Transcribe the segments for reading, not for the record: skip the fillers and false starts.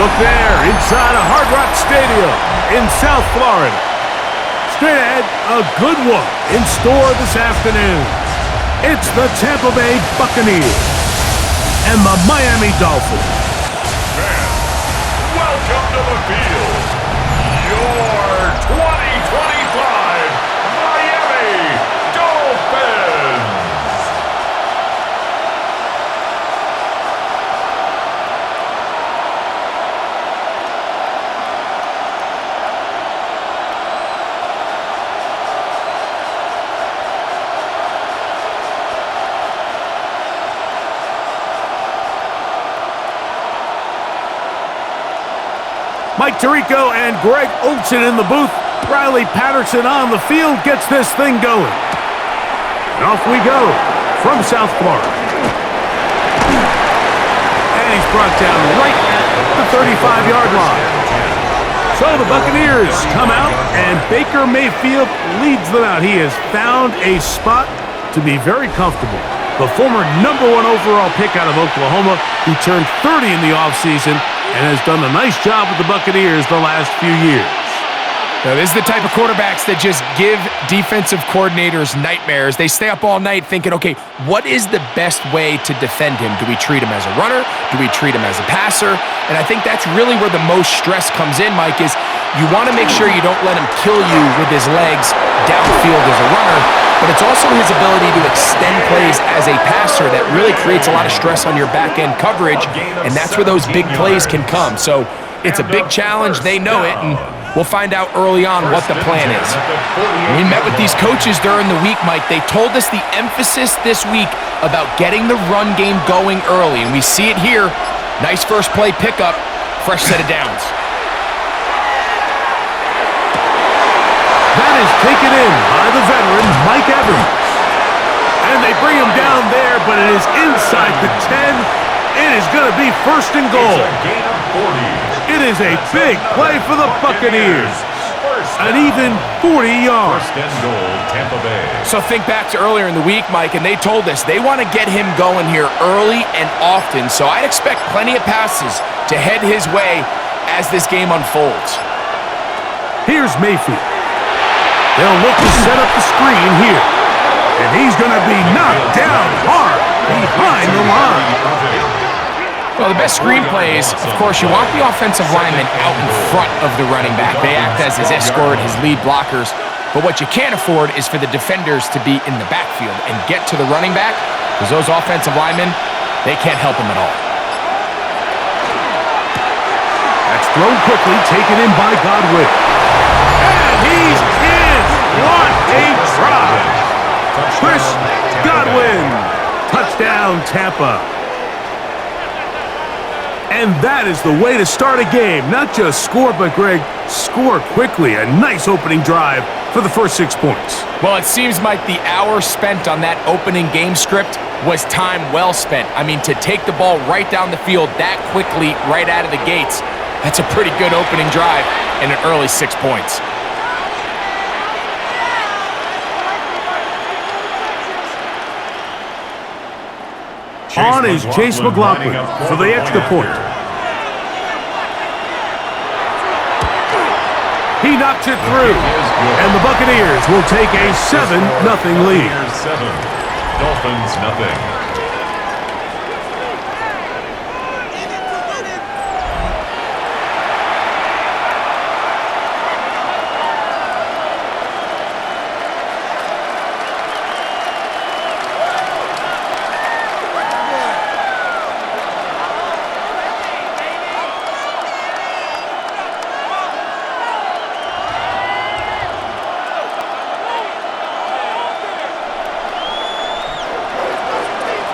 Look there, inside a Hard Rock Stadium in South Florida. Straight ahead, a good one in store this afternoon. It's the Tampa Bay Buccaneers and the Miami Dolphins. Fans, welcome to the field. Your 2025 Miami Dolphins. Mike Tirico and Greg Olsen in the booth. Riley Patterson on the field gets this thing going. And off we go from South Florida. And he's brought down right at the 35-yard line. So the Buccaneers come out, and Baker Mayfield leads them out. He has found a spot to be very comfortable. The former #1 overall pick out of Oklahoma, who turned 30 in the offseason, and has done a nice job with the Buccaneers the last few years. Now, this is the type of quarterbacks that just give defensive coordinators nightmares. They stay up all night thinking, okay, what is the best way to defend him? Do we treat him as a runner? Do we treat him as a passer? And I think that's really where the most stress comes in, Mike, is you want to make sure you don't let him kill you with his legs downfield as a runner, but it's also his ability to extend plays as a passer that really creates a lot of stress on your back-end coverage, and that's where those big plays can come. So it's a big challenge. They know it, and we'll find out early on what the plan is. We met with these coaches during the week, Mike. They told us the emphasis this week about getting the run game going early, and we see it here. Nice first play pickup, fresh set of downs. That is taken in by the veteran, Mike Evans. And they bring him down there, but it is inside the 10. It is going to be first and goal. It is a big play for the Buccaneers. An even 40 yards. First and goal, Tampa Bay. So think back to earlier in the week, Mike, and they told us they want to get him going here early and often. So I'd expect plenty of passes to head his way as this game unfolds. Here's Mayfield. They'll look to set up the screen here. And he's going to be knocked down hard behind the line. Well, the best screen plays, of course, you want the offensive lineman out in front of the running back. They act as his escort, his lead blockers. But what you can't afford is for the defenders to be in the backfield and get to the running back, because those offensive linemen, they can't help him at all. That's thrown quickly, taken in by Godwin. And he's in! What a drive! Chris Godwin! Touchdown, Tampa. And that is the way to start a game. Not just score, but, Greg, score quickly. A nice opening drive for the first 6 points. Well, it seems, Mike, the hour spent on that opening game script was time well spent. I mean, to take the ball right down the field that quickly, right out of the gates, that's a pretty good opening drive and an early 6 points. On is Chase McLaughlin for the extra point. He knocks it through, and the Buccaneers will take a 7-0 lead. 7, Dolphins 0.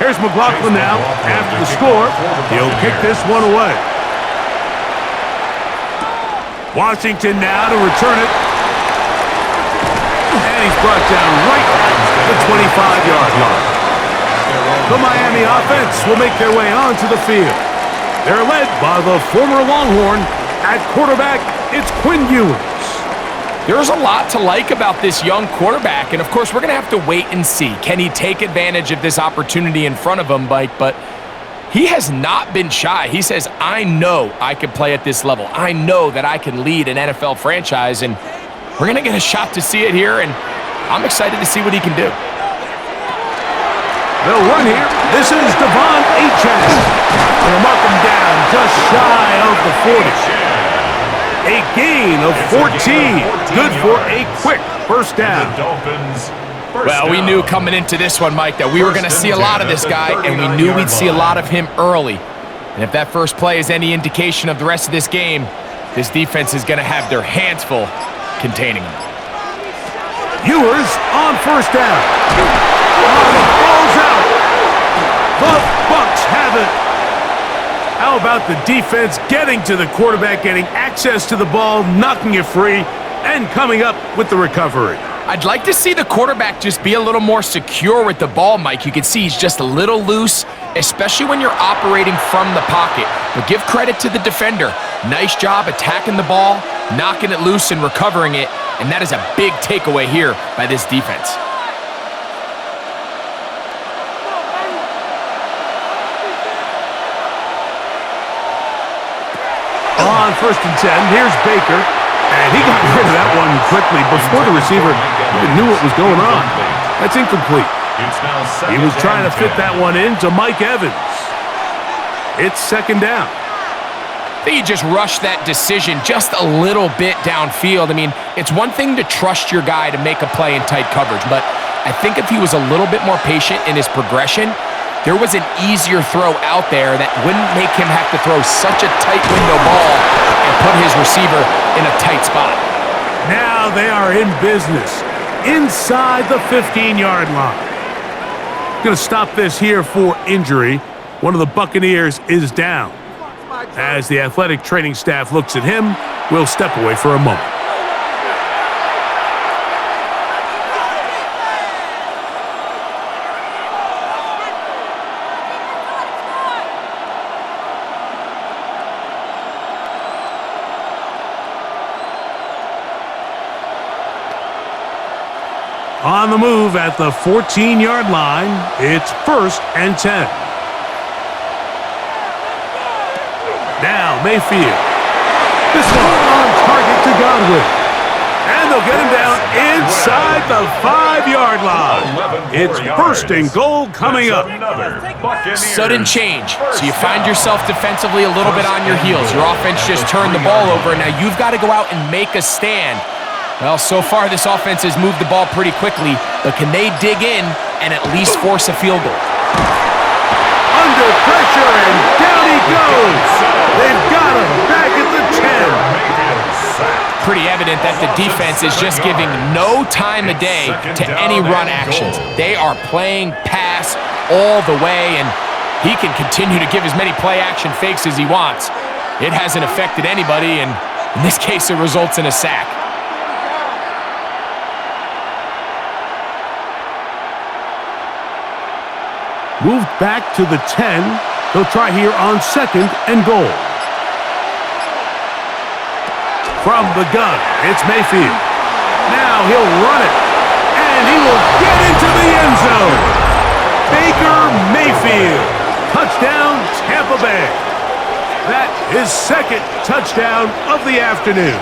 Here's McLaughlin now. After the score, he'll kick this one away. Washington now to return it. And he's brought down right at the 25-yard line. The Miami offense will make their way onto the field. They're led by the former Longhorn. At quarterback, it's Quinn Ewers. There's a lot to like about this young quarterback, and of course, we're going to have to wait and see. Can he take advantage of this opportunity in front of him, Mike? But he has not been shy. He says, I know I can play at this level. I know that I can lead an NFL franchise, and we're going to get a shot to see it here, and I'm excited to see what he can do. They'll run here. This is Devon Achane. They'll mark him down just shy of the 40. A gain of 14. Good for a quick first down. Well, we knew coming into this one, Mike, that we were going to see a lot of this guy, and we knew we'd see a lot of him early. And if that first play is any indication of the rest of this game, this defense is going to have their hands full containing him. Ewers on first down. Ball's out. The Bucs have it. How about the defense getting to the quarterback, getting access to the ball, knocking it free, and coming up with the recovery? I'd like to see the quarterback just be a little more secure with the ball, Mike. You can see he's just a little loose, especially when you're operating from the pocket. But give credit to the defender. Nice job attacking the ball, knocking it loose and recovering it, and that is a big takeaway here by this defense. On first and 10, here's Baker. And he got rid of that one quickly before the receiver even knew what was going on. That's incomplete. He was trying to fit that one into Mike Evans. It's second down. I think he just rushed that decision just a little bit downfield. I mean, it's one thing to trust your guy to make a play in tight coverage, but I think if he was a little bit more patient in his progression, there was an easier throw out there that wouldn't make him have to throw such a tight window ball and put his receiver in a tight spot. Now they are in business inside the 15-yard line. Going to stop this here for injury. One of the Buccaneers is down. As the athletic training staff looks at him, we'll step away for a moment. On the move at the 14-yard line, it's first and 10. Now Mayfield. This one on target to Godwin. And they'll get him down inside the 5-yard line. It's first and goal coming up. Sudden change. So you find yourself defensively a little bit on your heels. Your offense just turned the ball over. Now you've got to go out and make a stand. Well, so far this offense has moved the ball pretty quickly, but can they dig in and at least force a field goal? Under pressure, and down he goes. They've got him back at the 10. Pretty evident that the defense is just giving no time of day to any run actions. They are playing pass all the way, and he can continue to give as many play-action fakes as he wants. It hasn't affected anybody, and in this case, it results in a sack. Moved back to the 10. They'll try here on second and goal. From the gun, it's Mayfield. Now he'll run it, and he will get into the end zone. Baker Mayfield. Touchdown, Tampa Bay. That is second touchdown of the afternoon.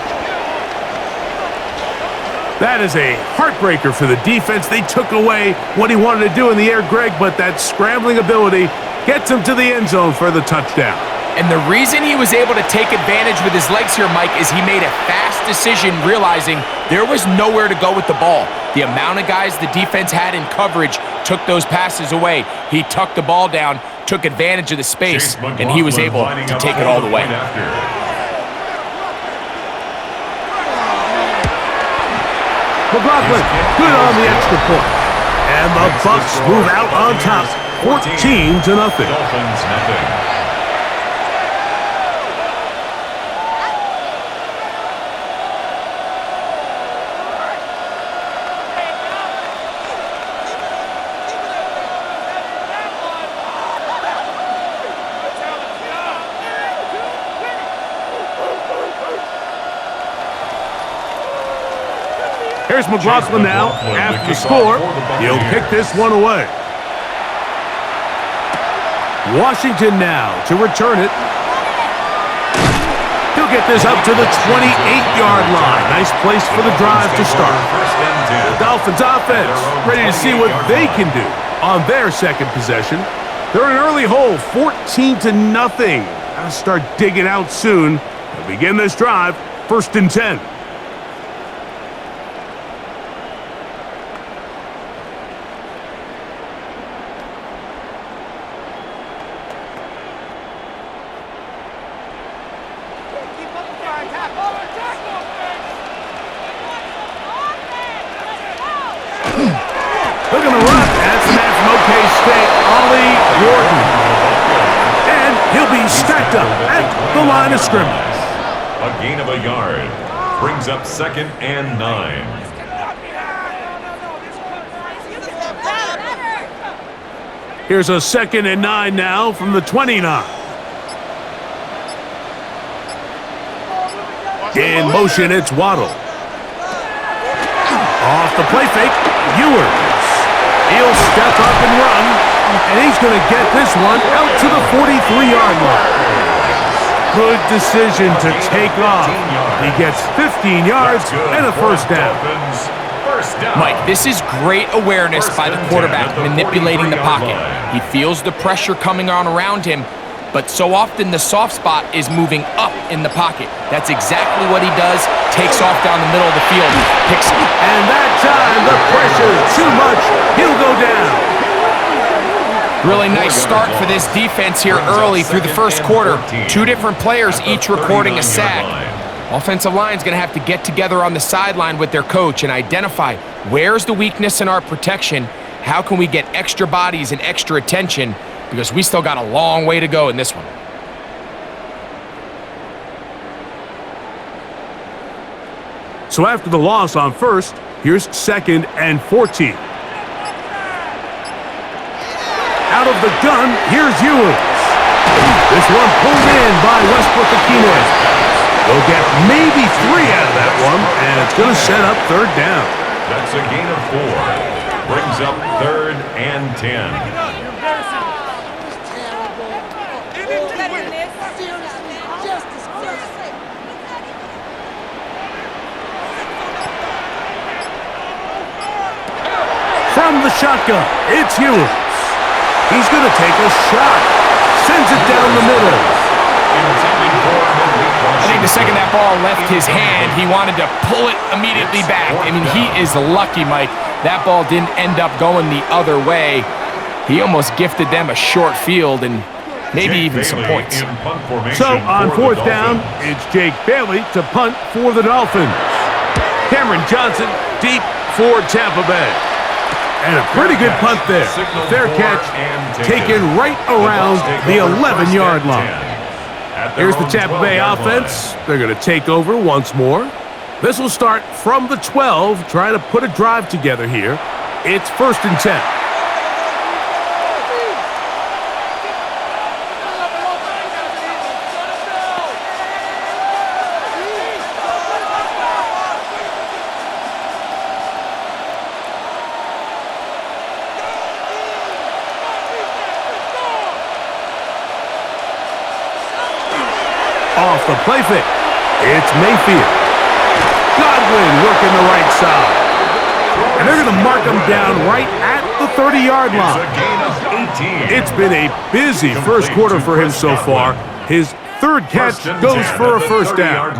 That is a heartbreaker for the defense. They took away what he wanted to do in the air, Greg, but that scrambling ability gets him to the end zone for the touchdown. And the reason he was able to take advantage with his legs here, Mike, is he made a fast decision realizing there was nowhere to go with the ball. The amount of guys the defense had in coverage took those passes away. He tucked the ball down, took advantage of the space, and he was able to take it all the way. McLaughlin, good on the extra point. And the Bucs move out on top, 14-0. Dolphins, nothing. Here's McLaughlin now. After the score, he'll kick this one away. Washington now to return it. He'll get this up to the 28-yard line. Nice place for the drive to start. The Dolphins offense ready to see what they can do on their second possession. They're in an early hole, 14-0. Gotta start digging out soon. They'll begin this drive, 1st and 10. Looking to run. That's from OK State, Ollie Gordon. And he'll be stacked up at the line of scrimmage. A gain of a yard. Brings up 2nd and 9. Here's a 2nd and 9 now from the 29. In motion, it's Waddle. Off the play fake, Ewers. He'll step up and run, and he's going to get this one out to the 43-yard line. Good decision to take off. He gets 15 yards and a first down. Mike, this is great awareness by the quarterback manipulating the pocket. He feels the pressure coming on around him, but so often the soft spot is moving up in the pocket. That's exactly what he does. Takes off down the middle of the field. Picks it. And that time, the pressure too much. He'll go down. Really nice start for this defense here early through the first quarter. 2 different players each recording a sack. Offensive line's going to have to get together on the sideline with their coach and identify where's the weakness in our protection, how can we get extra bodies and extra attention, because we still got a long way to go in this one. So after the loss on 1st, here's 2nd and 14. Out of the gun, here's Ewers. This one pulled in by Westbrook-Ikhine. They'll get maybe 3 out of that one, and it's going to set up 3rd down. That's a gain of 4. Brings up 3rd and 10. From the shotgun, it's Ewers. He's going to take a shot. Sends it down the middle. I think the second that ball left his hand, he wanted to pull it immediately back. I mean, he is lucky, Mike. That ball didn't end up going the other way. He almost gifted them a short field and maybe even some points. So on 4th down, it's Jake Bailey to punt for the Dolphins. Cameron Johnson deep for Tampa Bay. And a pretty good punt there. Fair catch, taken right around the 11-yard line. Here's the Tampa Bay offense. They're going to take over once more. This will start from the 12, trying to put a drive together here. It's 1st and 10. Off the play fake, it's Mayfield. Godwin working the right side. And they're going to mark him down right at the 30-yard line. It's been a busy first quarter for him so far. His 3rd catch goes for a first down.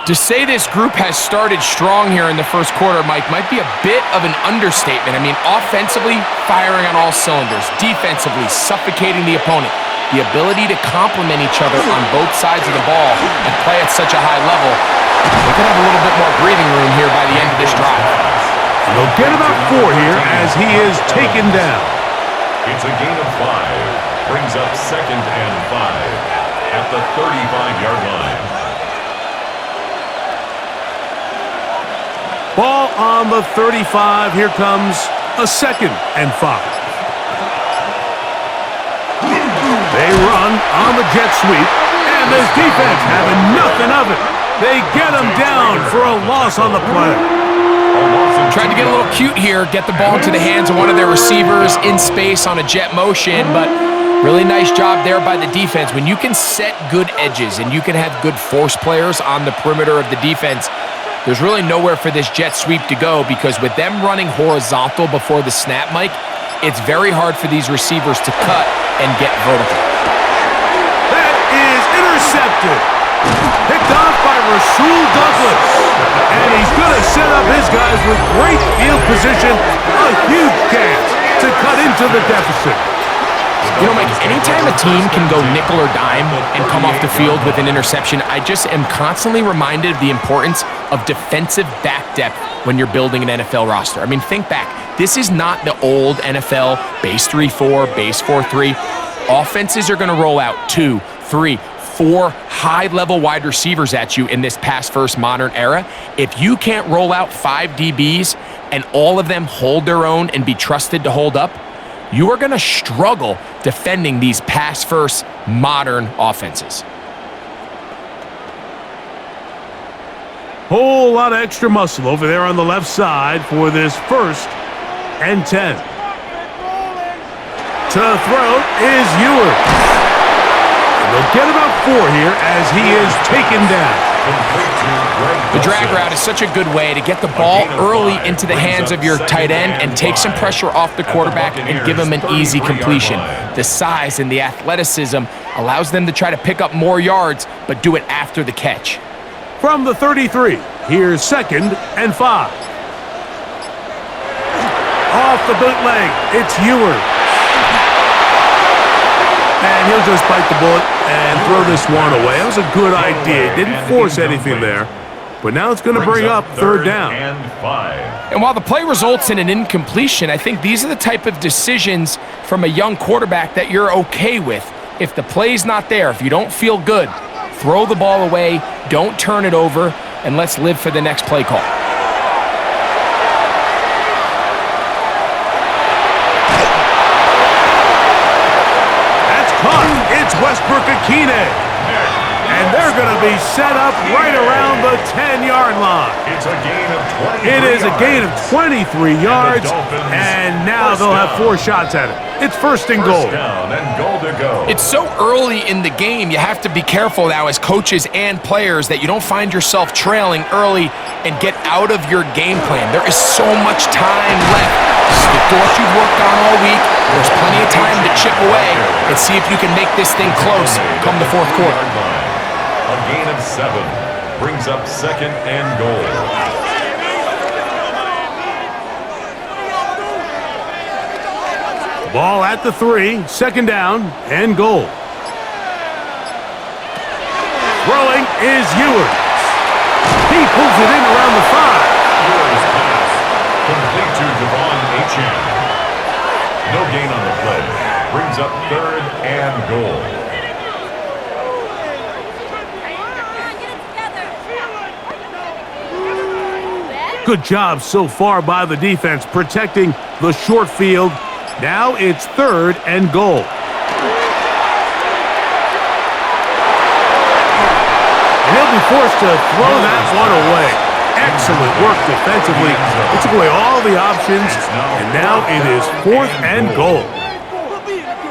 To say this group has started strong here in the first quarter, Mike, might be a bit of an understatement. I mean, offensively, firing on all cylinders. Defensively, suffocating the opponent. The ability to complement each other on both sides of the ball and play at such a high level. They could have a little bit more breathing room here by the end of this drive. They'll get about 4 here as he is taken down. It's a gain of 5. Brings up 2nd and 5 at the 35-yard line. Ball on the 35. Here comes a 2nd and 5. They run on the jet sweep, and this defense having nothing of it. They get him down for a loss on the play. Tried to get a little cute here, get the ball into the hands of one of their receivers in space on a jet motion, but really nice job there by the defense. When you can set good edges and you can have good force players on the perimeter of the defense, there's really nowhere for this jet sweep to go, because with them running horizontal before the snap, Mike, it's very hard for these receivers to cut and get vertical. That is intercepted. Picked off by Rasul Douglas. And he's going to set up his guys with great field position. A huge chance to cut into the deficit. You know, Mike, anytime a team can go nickel or dime and come off the field with an interception, I just am constantly reminded of the importance of defensive back depth when you're building an NFL roster. I mean, think back. This is not the old NFL base 3-4, base 4-3. Offenses are going to roll out 2, 3, 4 high-level wide receivers at you in this pass-first modern era. If you can't roll out 5 DBs and all of them hold their own and be trusted to hold up, you are going to struggle defending these pass-first modern offenses. Whole lot of extra muscle over there on the left side for this 1st and 10. To throw is Ewers. And they'll get about 4 here as he is taken down. The drag route is such a good way to get the ball early into the hands of your tight end and take some pressure off the quarterback and give him an easy completion. The size and the athleticism allows them to try to pick up more yards, but do it after the catch. From the 33, here's 2nd and 5. Off the bootleg, it's Ewers. And he'll just bite the bullet and throw this one away. That was a good idea. Didn't force anything there. But now it's going to bring up 3rd down. And while the play results in an incompletion, I think these are the type of decisions from a young quarterback that you're okay with. If the play's not there, if you don't feel good, throw the ball away, don't turn it over, and let's live for the next play call. Westbrook-Akine. And they're going to be set up right around the 10-yard line. It is a gain of 23 yards, and now they'll have 4 shots at it. It's 1st and goal. It's so early in the game, you have to be careful now as coaches and players that you don't find yourself trailing early and get out of your game plan. There is so much time left. Stick to what you've worked on all week. There's plenty of time to chip away and see if you can make this thing close come the 4th quarter. A gain of 7 brings up 2nd and goal. Ball at the 3, 2nd down and goal. Throwing is Ewers. He pulls it in around the 5. Ewers pass. Complete to Devon Achane. No gain on the play. Brings up 3rd and goal. Good job so far by the defense protecting the short field. Now it's 3rd and goal. And he'll be forced to throw that one away. Excellent work defensively. It took away all the options, and now it is 4th and goal.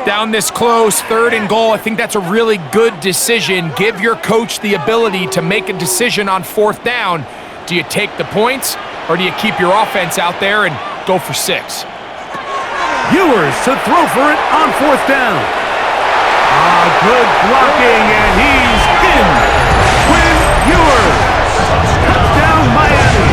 Down this close, 3rd and goal. I think that's a really good decision. Give your coach the ability to make a decision on 4th down. Do you take the points, or do you keep your offense out there and go for 6? Ewers to throw for it on 4th down. Good blocking, and he's in. Quinn Ewers. Touchdown, Miami.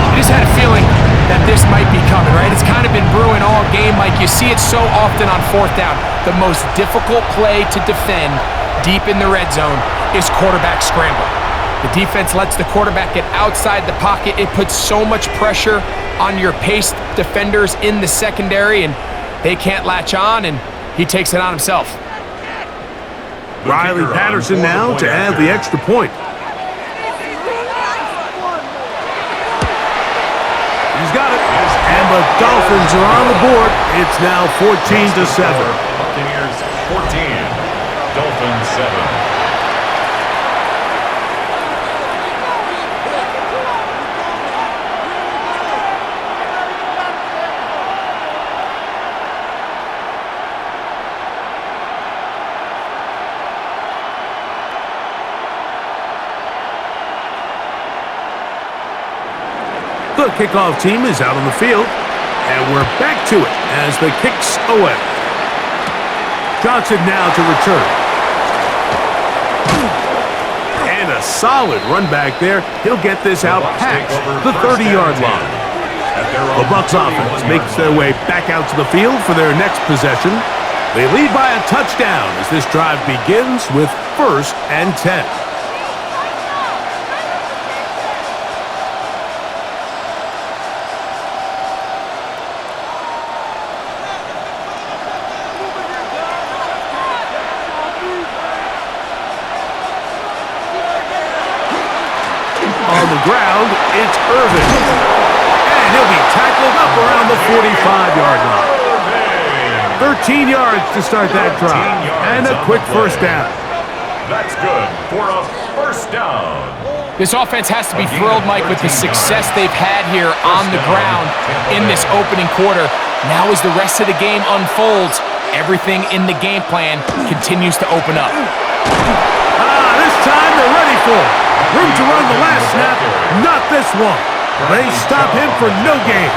I just had a feeling that this might be coming, right? It's kind of been brewing all game, Mike. You see it so often on 4th down. The most difficult play to defend deep in the red zone is quarterback scramble. The defense lets the quarterback get outside the pocket. It puts so much pressure on your paced defenders in the secondary, and they can't latch on, and he takes it on himself. Riley Patterson now to add the extra point. He's got it. And the Dolphins are on the board. It's now 14-7. Buccaneers 14, Dolphins 7. The kickoff team is out on the field, and we're back to it as the kick's away. Johnson now to return. And a solid run back there. He'll get this out past the 30-yard line. The Bucs offense makes their way back out to the field for their next possession. They lead by a touchdown as this drive begins with 1st and 10. On the ground, it's Irvin. And he'll be tackled up around the 45-yard line. 13 yards to start that drive. And a quick first down. That's good for a first down. This offense has to be thrilled, Mike, with the success they've had here on the ground in this opening quarter. Now as the rest of the game unfolds, everything in the game plan continues to open up. This time they're ready for it. Room to run the last snap, not this one. They stop him for no gain.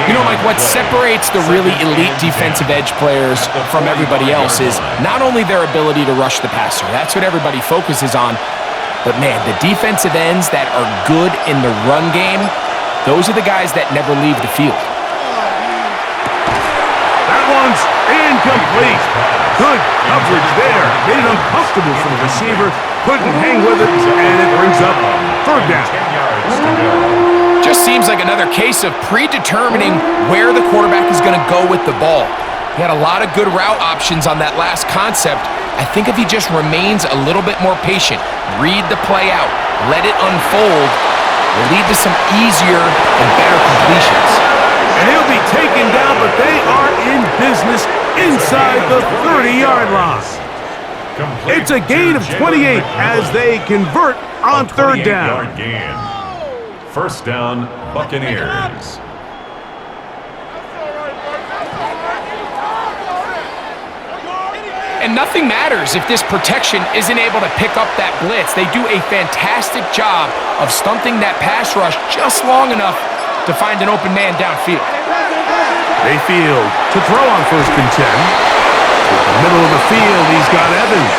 You know, Mike, what separates the really elite defensive edge players from everybody else is not only their ability to rush the passer. That's what everybody focuses on. But, man, the defensive ends that are good in the run game, those are the guys that never leave the field. That one's incomplete. Good coverage there. Made it uncomfortable for the receiver. Couldn't hang with it, and it brings up 3rd down. Just seems like another case of predetermining where the quarterback is going to go with the ball. He had a lot of good route options on that last concept. I think if he just remains a little bit more patient, read the play out, let it unfold, will lead to some easier and better completions. And he'll be taken down, but they are in business inside the 30-yard line. It's a gain of 28 as they convert on 3rd down. First down, Buccaneers. And nothing matters if this protection isn't able to pick up that blitz. They do a fantastic job of stunting that pass rush just long enough to find an open man downfield. Mayfield to throw on 1st and 10. In the middle of the field, he's got Evans.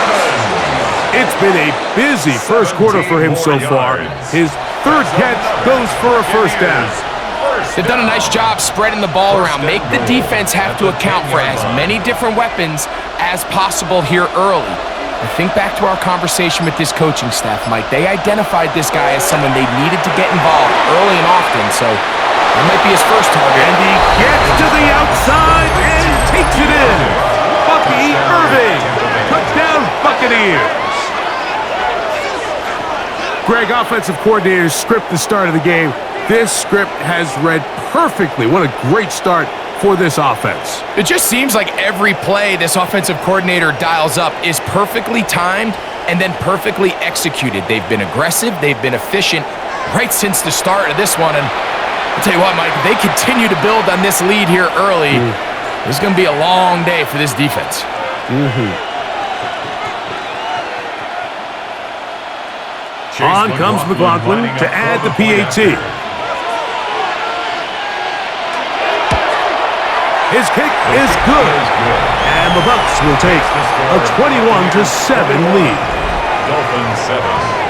It's been a busy first quarter for him so far. His 3rd catch goes for a first down. They've done a nice job spreading the ball around. Make the defense have to account for as many different weapons as possible here early. I think back to our conversation with this coaching staff, Mike. They identified this guy as someone they needed to get involved early and often, so that might be his first target. And he gets to the outside and takes it in. Bucky Irving. Touchdown, Buccaneers. Greg, offensive coordinator's script the start of the game. This script has read perfectly. What a great start for this offense. It just seems like every play this offensive coordinator dials up is perfectly timed and then perfectly executed. They've been aggressive, they've been efficient right since the start of this one. And I'll tell you what, Mike, if they continue to build on this lead here early, this is going to be a long day for this defense. On comes McLaughlin to add the PAT. His kick is good. And the Bucs will take a 21-7 lead. Dolphins 7.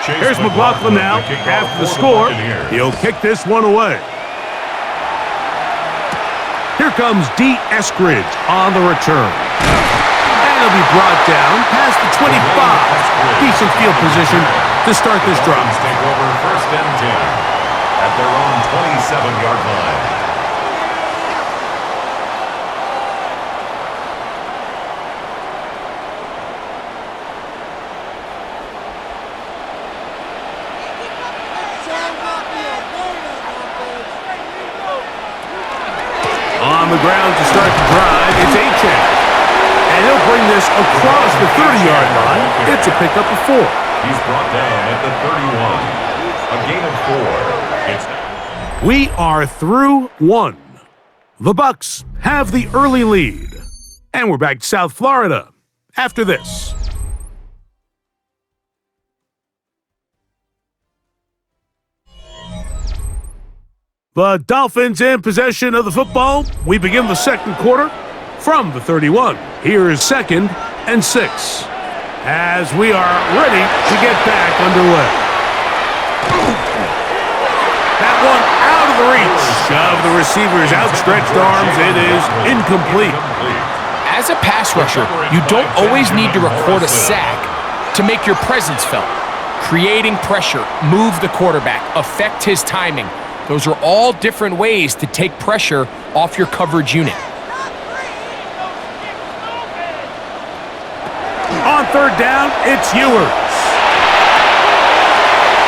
Here's McLaughlin now. After the score, he'll kick this one away. Here comes D. Eskridge on the return. And he'll be brought down past the 25. Decent field position to start this drive. Take over 1st and 10 at their own 27-yard line. On the ground to start the drive. It's Achane. And he'll bring this across the 30-yard line. It's a pickup of 4. He's brought down at the 31. A gain of 4. We are through 1. The Bucs have the early lead. And we're back to South Florida after this. The Dolphins in possession of the football. We begin the second quarter from the 31. Here is 2nd and 6 as we are ready to get back underway. That one out of the reach of the receiver's outstretched arms. It is incomplete. As a pass rusher, you don't always need to record a sack to make your presence felt. Creating pressure, move the quarterback, affect his timing. Those are all different ways to take pressure off your coverage unit. On 3rd down, it's Ewers.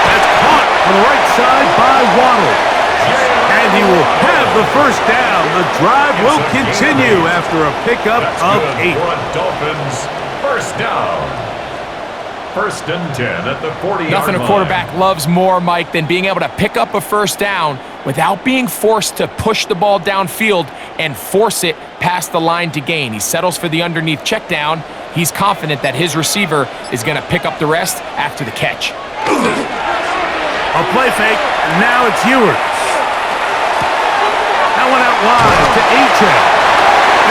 That's caught on the right side by Waddle. And he will have the 1st down. The drive will continue after a pickup of 8. Dolphins, 1st down. 1st and 10 at the 40-yard line. Nothing a quarterback loves more, Mike, than being able to pick up a 1st down without being forced to push the ball downfield and force it past the line to gain. He settles for the underneath check down. He's confident that his receiver is going to pick up the rest after the catch. A play fake, and now it's Ewers. That one out wide to Achane.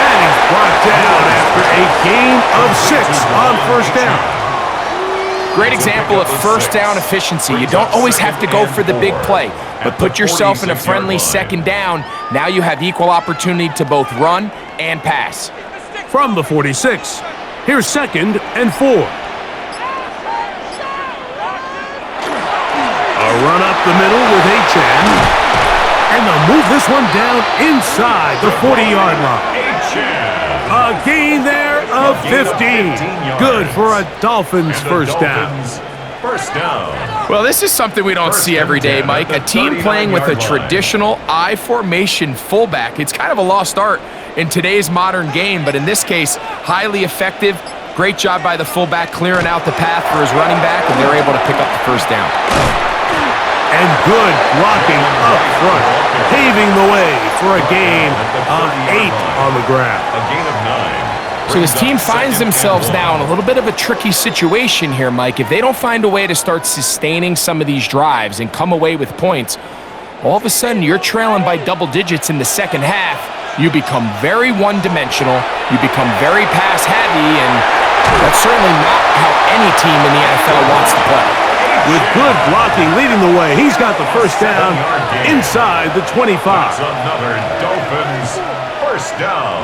And he's brought down after a gain of 6 on 1st down. Great example of 1st down efficiency. You don't always have to go for the big play, but put yourself in a friendly 2nd down. Now you have equal opportunity to both run and pass. From the 46, here's 2nd and 4. A run up the middle with Achane. And they'll move this one down inside the 40-yard line. A gain there of 15. Good for a Dolphins 1st down. 1st down. Well, this is something we don't see every day, Mike. A team playing with a traditional I formation fullback. It's kind of a lost art in today's modern game, but in this case, highly effective. Great job by the fullback clearing out the path for his running back, and they're able to pick up the 1st down. And good blocking up front, paving the way for a gain of 8 on the ground. A gain of 9. So this team finds themselves now in a little bit of a tricky situation here, Mike. If they don't find a way to start sustaining some of these drives and come away with points, all of a sudden you're trailing by double digits in the 2nd half. You become very one-dimensional. You become very pass-heavy, and that's certainly not how any team in the NFL wants to play. With good blocking leading the way, he's got the 1st down inside the 25. That's another Dolphins 1st down.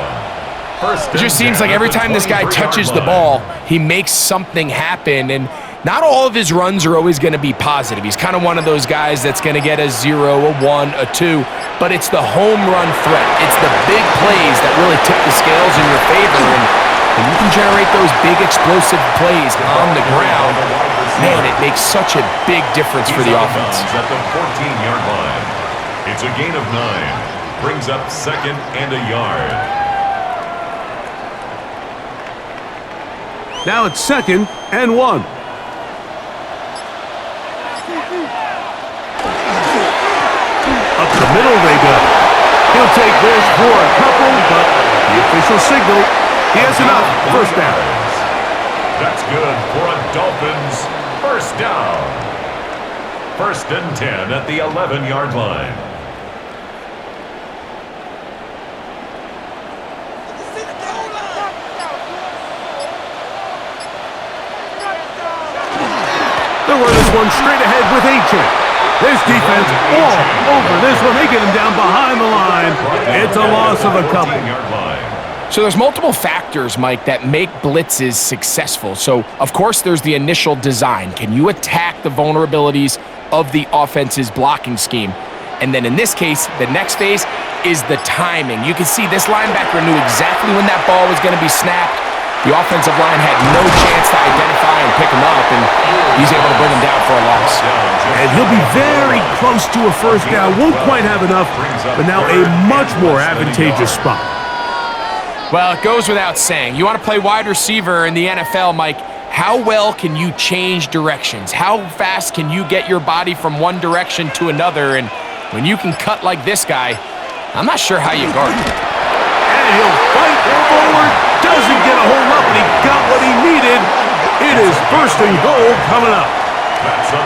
It just seems like every time this guy touches the ball, he makes something happen, and not all of his runs are always going to be positive. He's kind of one of those guys that's going to get a 0, a 1, a 2, but it's the home run threat. It's the big plays that really tip the scales in your favor, and you can generate those big explosive plays on the ground. Man, it makes such a big difference for the offense. At the 14-yard line. It's a gain of 9. Brings up 2nd and a yard. Now it's 2nd and 1. Up the middle they go. He'll take this for a couple, but the official signal, he has enough. 1st down. That's good for a Dolphins 1st down. 1st and 10 at the 11-yard line. They'll run this one straight ahead with Achane. This defense all over this one. They get him down behind the line. It's a loss of a couple. So there's multiple factors, Mike, that make blitzes successful. So, of course, there's the initial design. Can you attack the vulnerabilities of the offense's blocking scheme? And then in this case, the next phase is the timing. You can see this linebacker knew exactly when that ball was going to be snapped. The offensive line had no chance to identify and pick him up, and he's able to bring him down for a loss. And he'll be very close to a first down. Won't quite have enough, but now a much more advantageous spot. Well, it goes without saying. You want to play wide receiver in the NFL, Mike, how well can you change directions? How fast can you get your body from one direction to another? And when you can cut like this guy, I'm not sure how you guard him. And he'll fight forward. Doesn't get a hold up, and he got what he needed. It is first and goal coming up.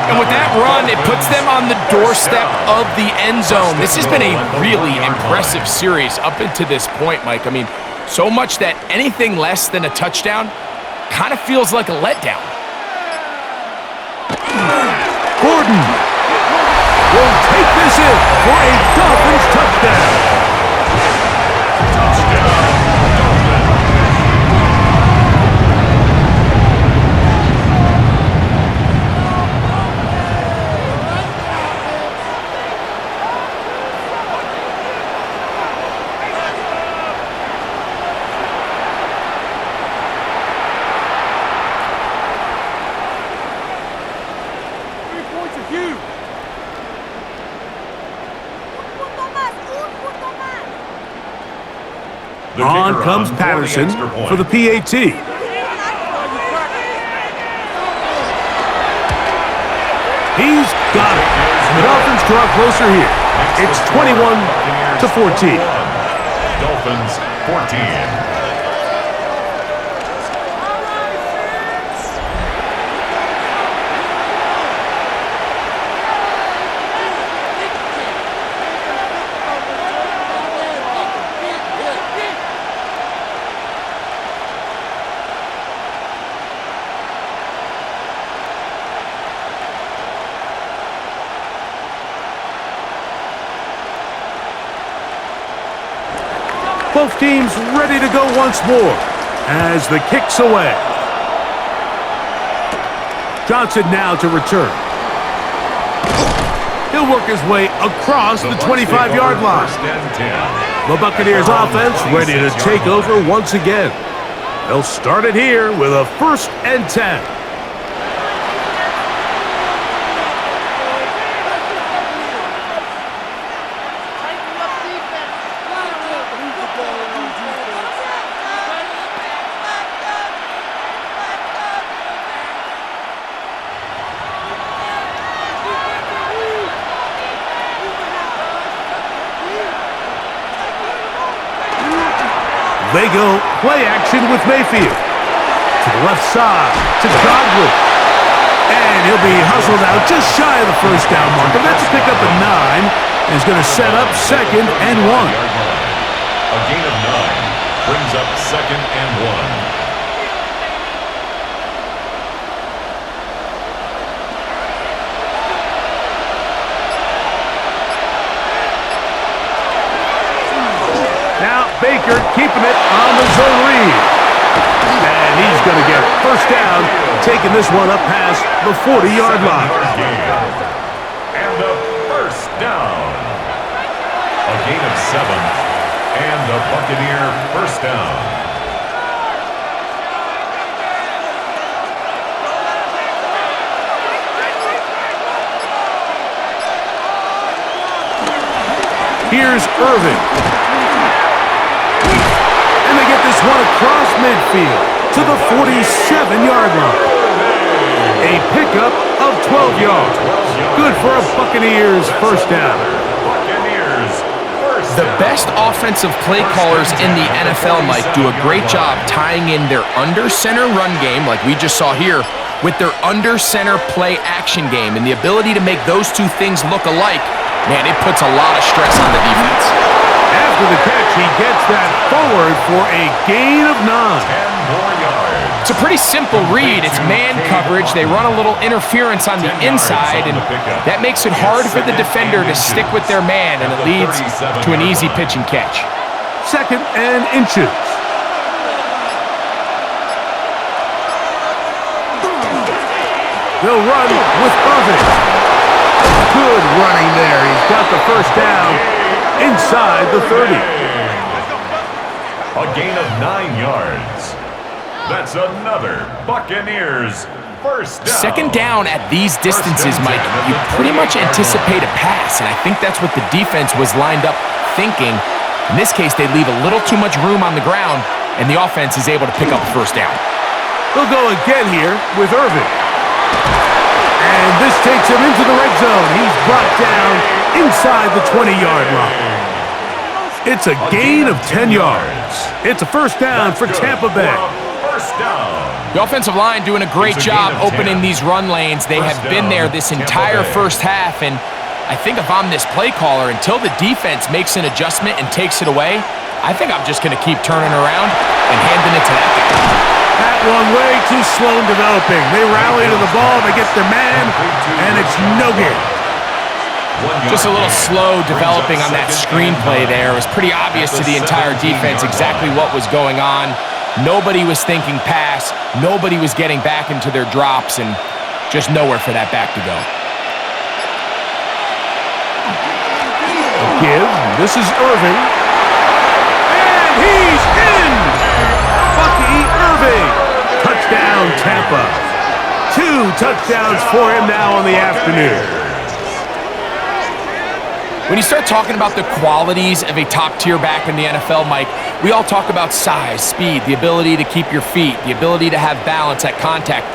And with that run, it puts them on the doorstep of the end zone. This has been a really impressive series up until this point, Mike. I mean, so much that anything less than a touchdown kind of feels like a letdown. Gordon will take this in for a Dolphins touchdown. On comes Patterson for the PAT. He's got it. The Dolphins draw closer here. It's 21-14. Dolphins 14. Both teams ready to go once more as the kick's away. Johnson now to return. He'll work his way across the 25-yard line. The Buccaneers offense ready to take over once again. They'll start it here with a 1st and 10. They go play action with Mayfield. To the left side, to Godwin. And he'll be hustled out just shy of the first down marker. That's a pick up at 9. And he's going to set up 2nd and 1. A gain of 9 brings up 2nd and 1. Baker keeping it on the zone read. And he's going to get first down, taking this one up past the 40-yard line. And a first down. A gain of 7. And a Buccaneer first down. Here's Irvin. This one across midfield to the 47-yard line. A pickup of 12 yards. Good for a Buccaneers first down. The best offensive play callers in the NFL, Mike, do a great job tying in their under-center run game, like we just saw here, with their under-center play action game. And the ability to make those two things look alike, man, it puts a lot of stress on the defense. After the catch, he gets that forward for a gain of 9. 10 more yards. It's a pretty simple read. It's man coverage. They run a little interference on the inside, and that makes it hard for the defender to stick with their man, and it leads to an easy pitch and catch. 2nd and inches. They'll run with Irvin. Good running there. He's got the first down inside the 30. A gain of 9 yards. That's another Buccaneers first down. Second down at these distances, Mike, you pretty much anticipate a pass, and I think that's what the defense was lined up thinking. In this case, they leave a little too much room on the ground, and the offense is able to pick up a first down. They'll go again here with Irvin. And this takes him into the red zone. He's brought down inside the 20-yard line. It's a gain of 10 yards. It's a first down for Tampa Bay. First down. The offensive line doing a great job opening these run lanes. They have been there this entire first half, and I think if I'm this play caller, until the defense makes an adjustment and takes it away, I think I'm just going to keep turning around and handing it to that guy. That one way too slow in developing. They rally to the ball, they get their man, and it's no good. Just a little slow developing on that screenplay there. It was pretty obvious to the entire defense exactly what was going on. Nobody was thinking pass. Nobody was getting back into their drops, and just nowhere for that back to go. Give. This is Irving. And he's in! Bucky Irving. Touchdown, Tampa. 2 touchdowns for him now on the afternoon. When you start talking about the qualities of a top-tier back in the NFL, Mike, we all talk about size, speed, the ability to keep your feet, the ability to have balance at contact.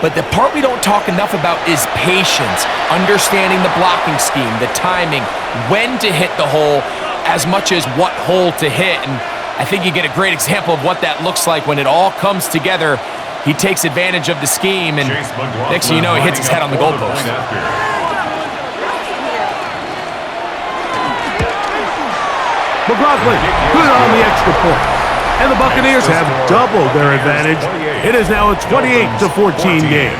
But the part we don't talk enough about is patience, understanding the blocking scheme, the timing, when to hit the hole, as much as what hole to hit. And I think you get a great example of what that looks like when it all comes together. He takes advantage of the scheme, and next thing you know, he hits his head on the goalpost. McLaughlin put it on the extra point. And the Buccaneers have doubled their advantage. It is now a 28-14 game.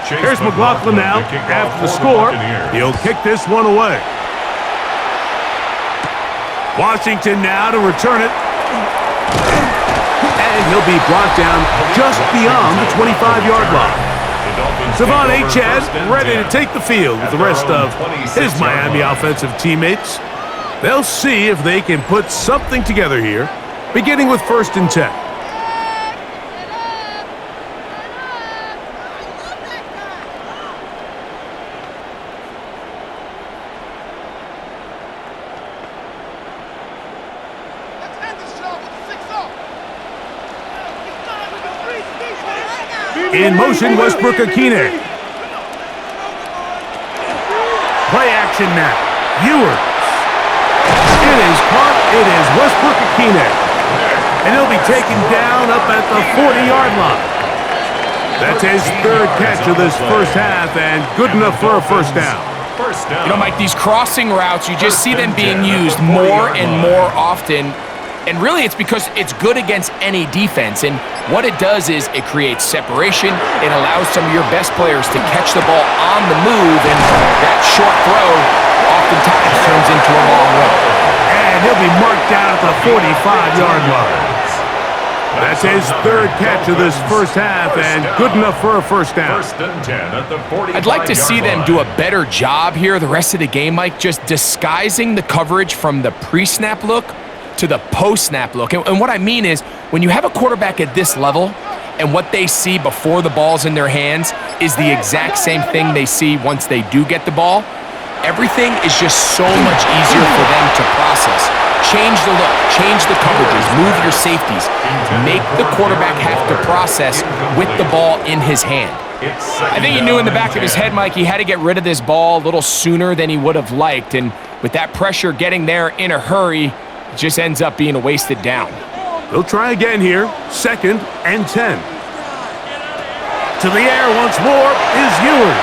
Here's McLaughlin now. After the score, he'll kick this one away. Washington now to return it. And he'll be brought down just beyond the 25-yard line. Devon Achad ready to take the field with the rest of his Miami offensive teammates. They'll see if they can put something together here, beginning with 1st and 10. In motion, Westbrook-Akine. Play action now. Ewers. It is caught. It is Westbrook-Akine. And he'll be taken down up at the 40-yard line. That's his 3rd catch of this first half, and good enough for a first down. You know, Mike, these crossing routes, you just see them being used more and more often. And really, it's because it's good against any defense. And what it does is it creates separation. It allows some of your best players to catch the ball on the move. And that short throw oftentimes turns into a long run. And he'll be marked down at the 45-yard line. That's his 3rd catch of this first half, and good enough for a first down. I'd like to see them do a better job here the rest of the game, Mike, just disguising the coverage from the pre-snap look to the post-snap look. And what I mean is, when you have a quarterback at this level and what they see before the ball's in their hands is the exact same thing they see once they do get the ball, everything is just so much easier for them to process. Change the look, change the coverages, move your safeties. Make the quarterback have to process with the ball in his hand. I think he knew in the back of his head, Mike, he had to get rid of this ball a little sooner than he would have liked. And with that pressure getting there in a hurry, it just ends up being a wasted down. They'll try again here, 2nd and 10. To the air once more is Ewers.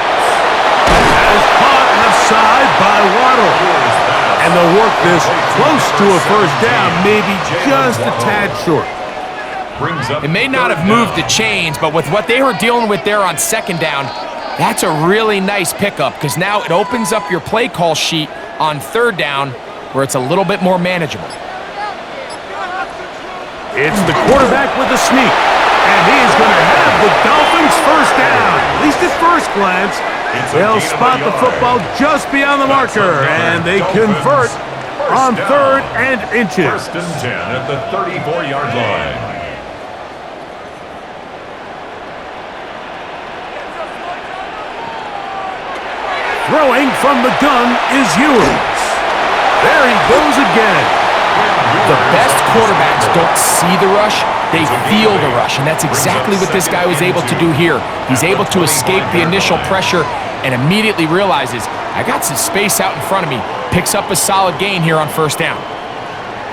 That is caught left side by Waddle. And they'll work this close to a first down, maybe just a tad short. Brings up It may not have moved the chains, but with what they were dealing with there on second down, that's a really nice pickup because now it opens up your play call sheet on third down where it's a little bit more manageable. It's the quarterback with a sneak, and he is going to have the Dolphins first down. At least at first glance, they'll spot the football just beyond the marker, and they convert on third and inches. First and 10 at the 34-yard line. Throwing from the gun is Ewers. There he goes again. The best quarterbacks don't see the rush, they feel the rush, and that's exactly what this guy was able to do here. He's able to escape the initial pressure and immediately realizes, I got some space out in front of me. Picks up a solid gain here on first down.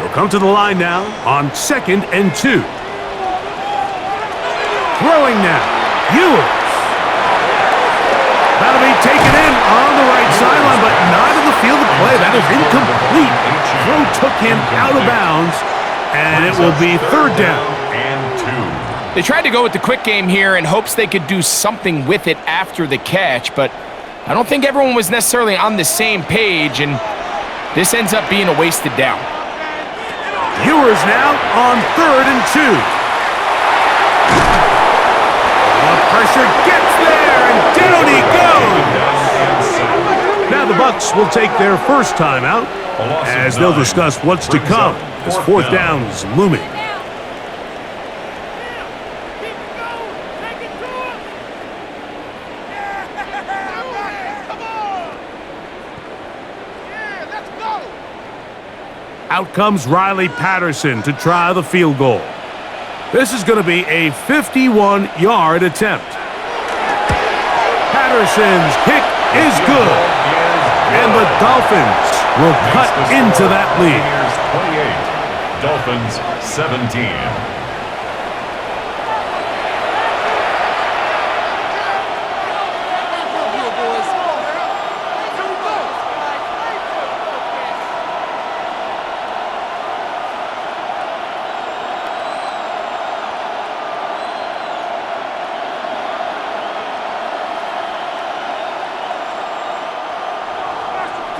He'll come to the line now on 2nd and 2. Throwing now, Ewers. That'll be taken in on the right sideline, but not in the field of play. That is incomplete. Throw took him out of bounds, and it will be third down. And 2. They tried to go with the quick game here in hopes they could do something with it after the catch, but I don't think everyone was necessarily on the same page, and this ends up being a wasted down. Ewers now on 3rd and 2. The pressure gets there, and down he goes. Now the Bucs will take their first time out as they'll discuss what's to come as fourth down is looming. Out comes Riley Patterson to try the field goal. This is going to be a 51-yard attempt. Patterson's kick is good, and the Dolphins will cut into that lead. Dolphins 17.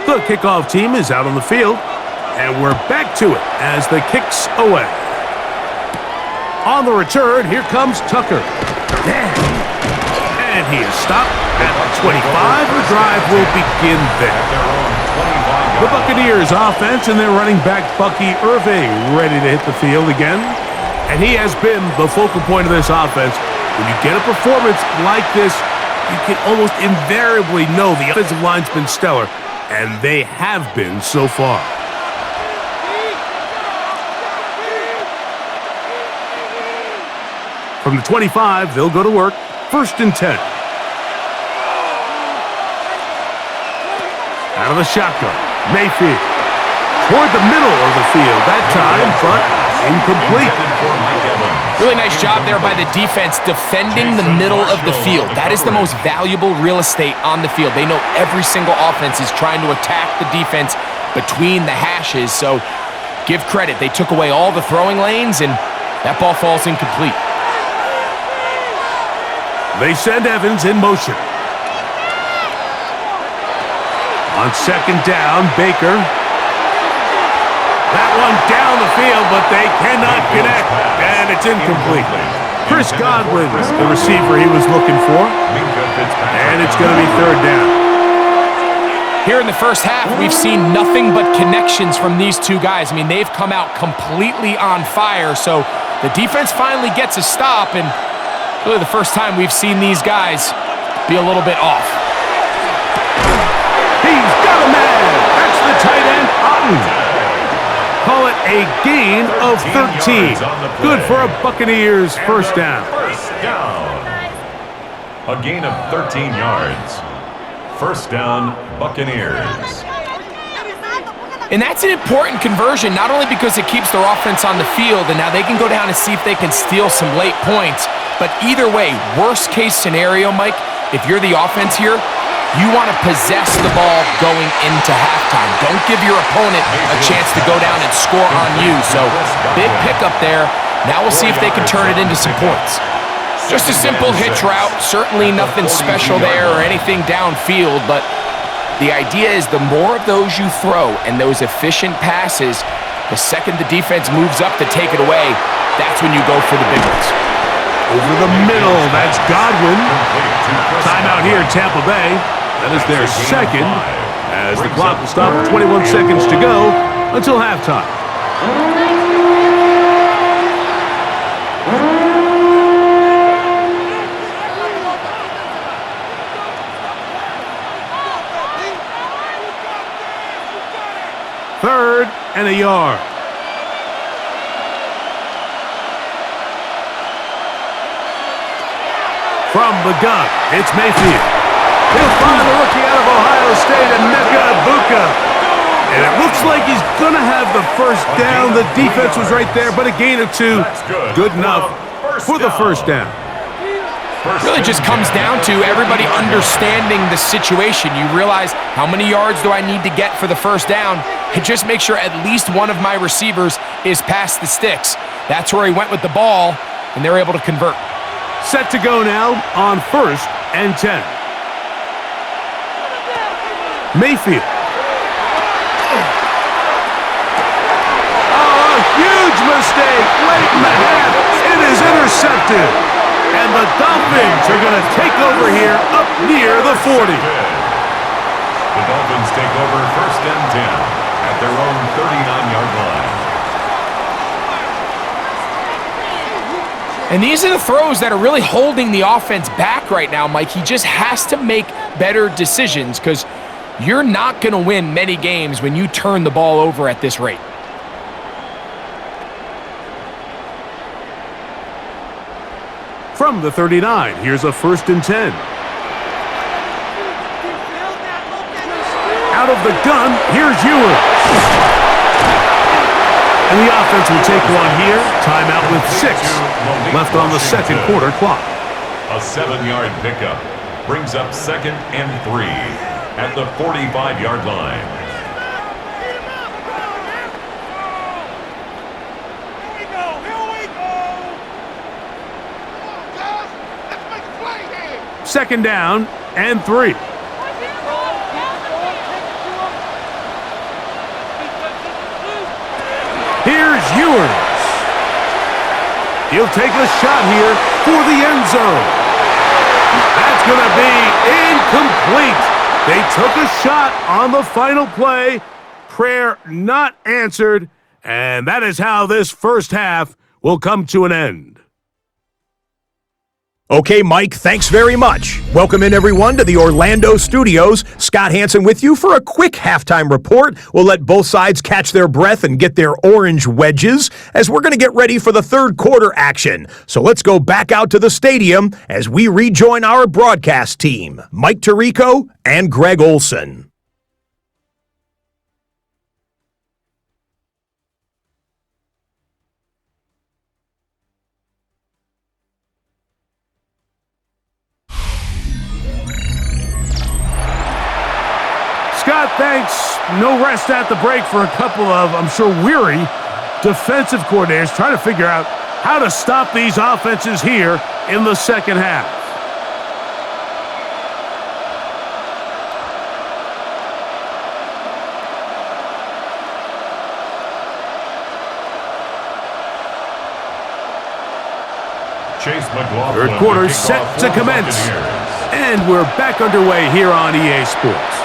The kickoff team is out on the field, and we're back to it as the kick's away. On the return, here comes Tucker. And he is stopped at the 25. The drive will begin there. The Buccaneers offense and their running back Bucky Irving ready to hit the field again. And he has been the focal point of this offense. When you get a performance like this, you can almost invariably know the offensive line's been stellar. And they have been so far. From the 25, they'll go to work. 1st and 10. Out of the shotgun, Mayfield. Toward the middle of the field that time, but incomplete. Really nice job there by the defense defending the middle of the field. That is the most valuable real estate on the field. They know every single offense is trying to attack the defense between the hashes, so give credit. They took away all the throwing lanes, and that ball falls incomplete. They send Evans in motion. On 2nd down, Baker. That one down the field, but they cannot connect, and it's incomplete. Chris Godwin, the receiver he was looking for, and it's going to be 3rd down. Here in the first half, we've seen nothing but connections from these two guys. I mean, they've come out completely on fire, so the defense finally gets a stop, and really the first time we've seen these guys be a little bit off. He's got a man. That's the tight end, Otten. Call it a gain of 13. Good for a Buccaneers first down. First down. A gain of 13 yards. First down, Buccaneers. And that's an important conversion, not only because it keeps their offense on the field, and now they can go down and see if they can steal some late points, but either way, worst case scenario, Mike, if you're the offense here, you want to possess the ball going into halftime. Don't give your opponent a chance to go down and score on you. So big pickup there, Now we'll see if they can turn it into some points. Just a simple hitch route, certainly nothing special there or anything downfield, but the idea is the more of those you throw and those efficient passes, the second the defense moves up to take it away, that's when you go for the big ones. Over the middle, that's Godwin. Timeout here in Tampa Bay. That is their second, as the clock will stop with 21 seconds to go until halftime. Third and a yard. From the gun, it's Mayfield. He'll find the rookie out of Ohio State, BUCS. And it looks like he's going to have the first down. The defense was right there, but a gain of 2. Good enough for the first down. Really just comes down to everybody understanding the situation. You realize, how many yards do I need to get for the first down? And just make sure at least one of my receivers is past the sticks. That's where he went with the ball, and they're able to convert. Set to go now on 1st and 10. Mayfield. Oh, a huge mistake late in the half. It is intercepted. And the Dolphins are going to take over here up near the 40. The Dolphins take over 1st and 10 at their own 39-yard line. And these are the throws that are really holding the offense back right now, Mike. He just has to make better decisions because you're not going to win many games when you turn the ball over at this rate. From the 39, here's a 1st and 10. Out of the gun, here's Ewers. And the offense will take one here. Timeout with 6 left on the second quarter clock. A 7-yard pickup brings up 2nd and 3 at the 45-yard line. Second down and 3. Here's Ewers. He'll take a shot here for the end zone. That's going to be incomplete. They took a shot on the final play. Prayer not answered. And that is how this first half will come to an end. Okay, Mike, thanks very much. Welcome in, everyone, to the Orlando studios. Scott Hansen with you for a quick halftime report. We'll let both sides catch their breath and get their orange wedges as we're going to get ready for the third quarter action. So let's go back out to the stadium as we rejoin our broadcast team, Mike Tirico and Greg Olson. Scott, thanks. No rest at the break for a couple of, I'm sure, weary defensive coordinators trying to figure out how to stop these offenses here in the second half. Third quarter set to commence. And we're back underway here on EA Sports.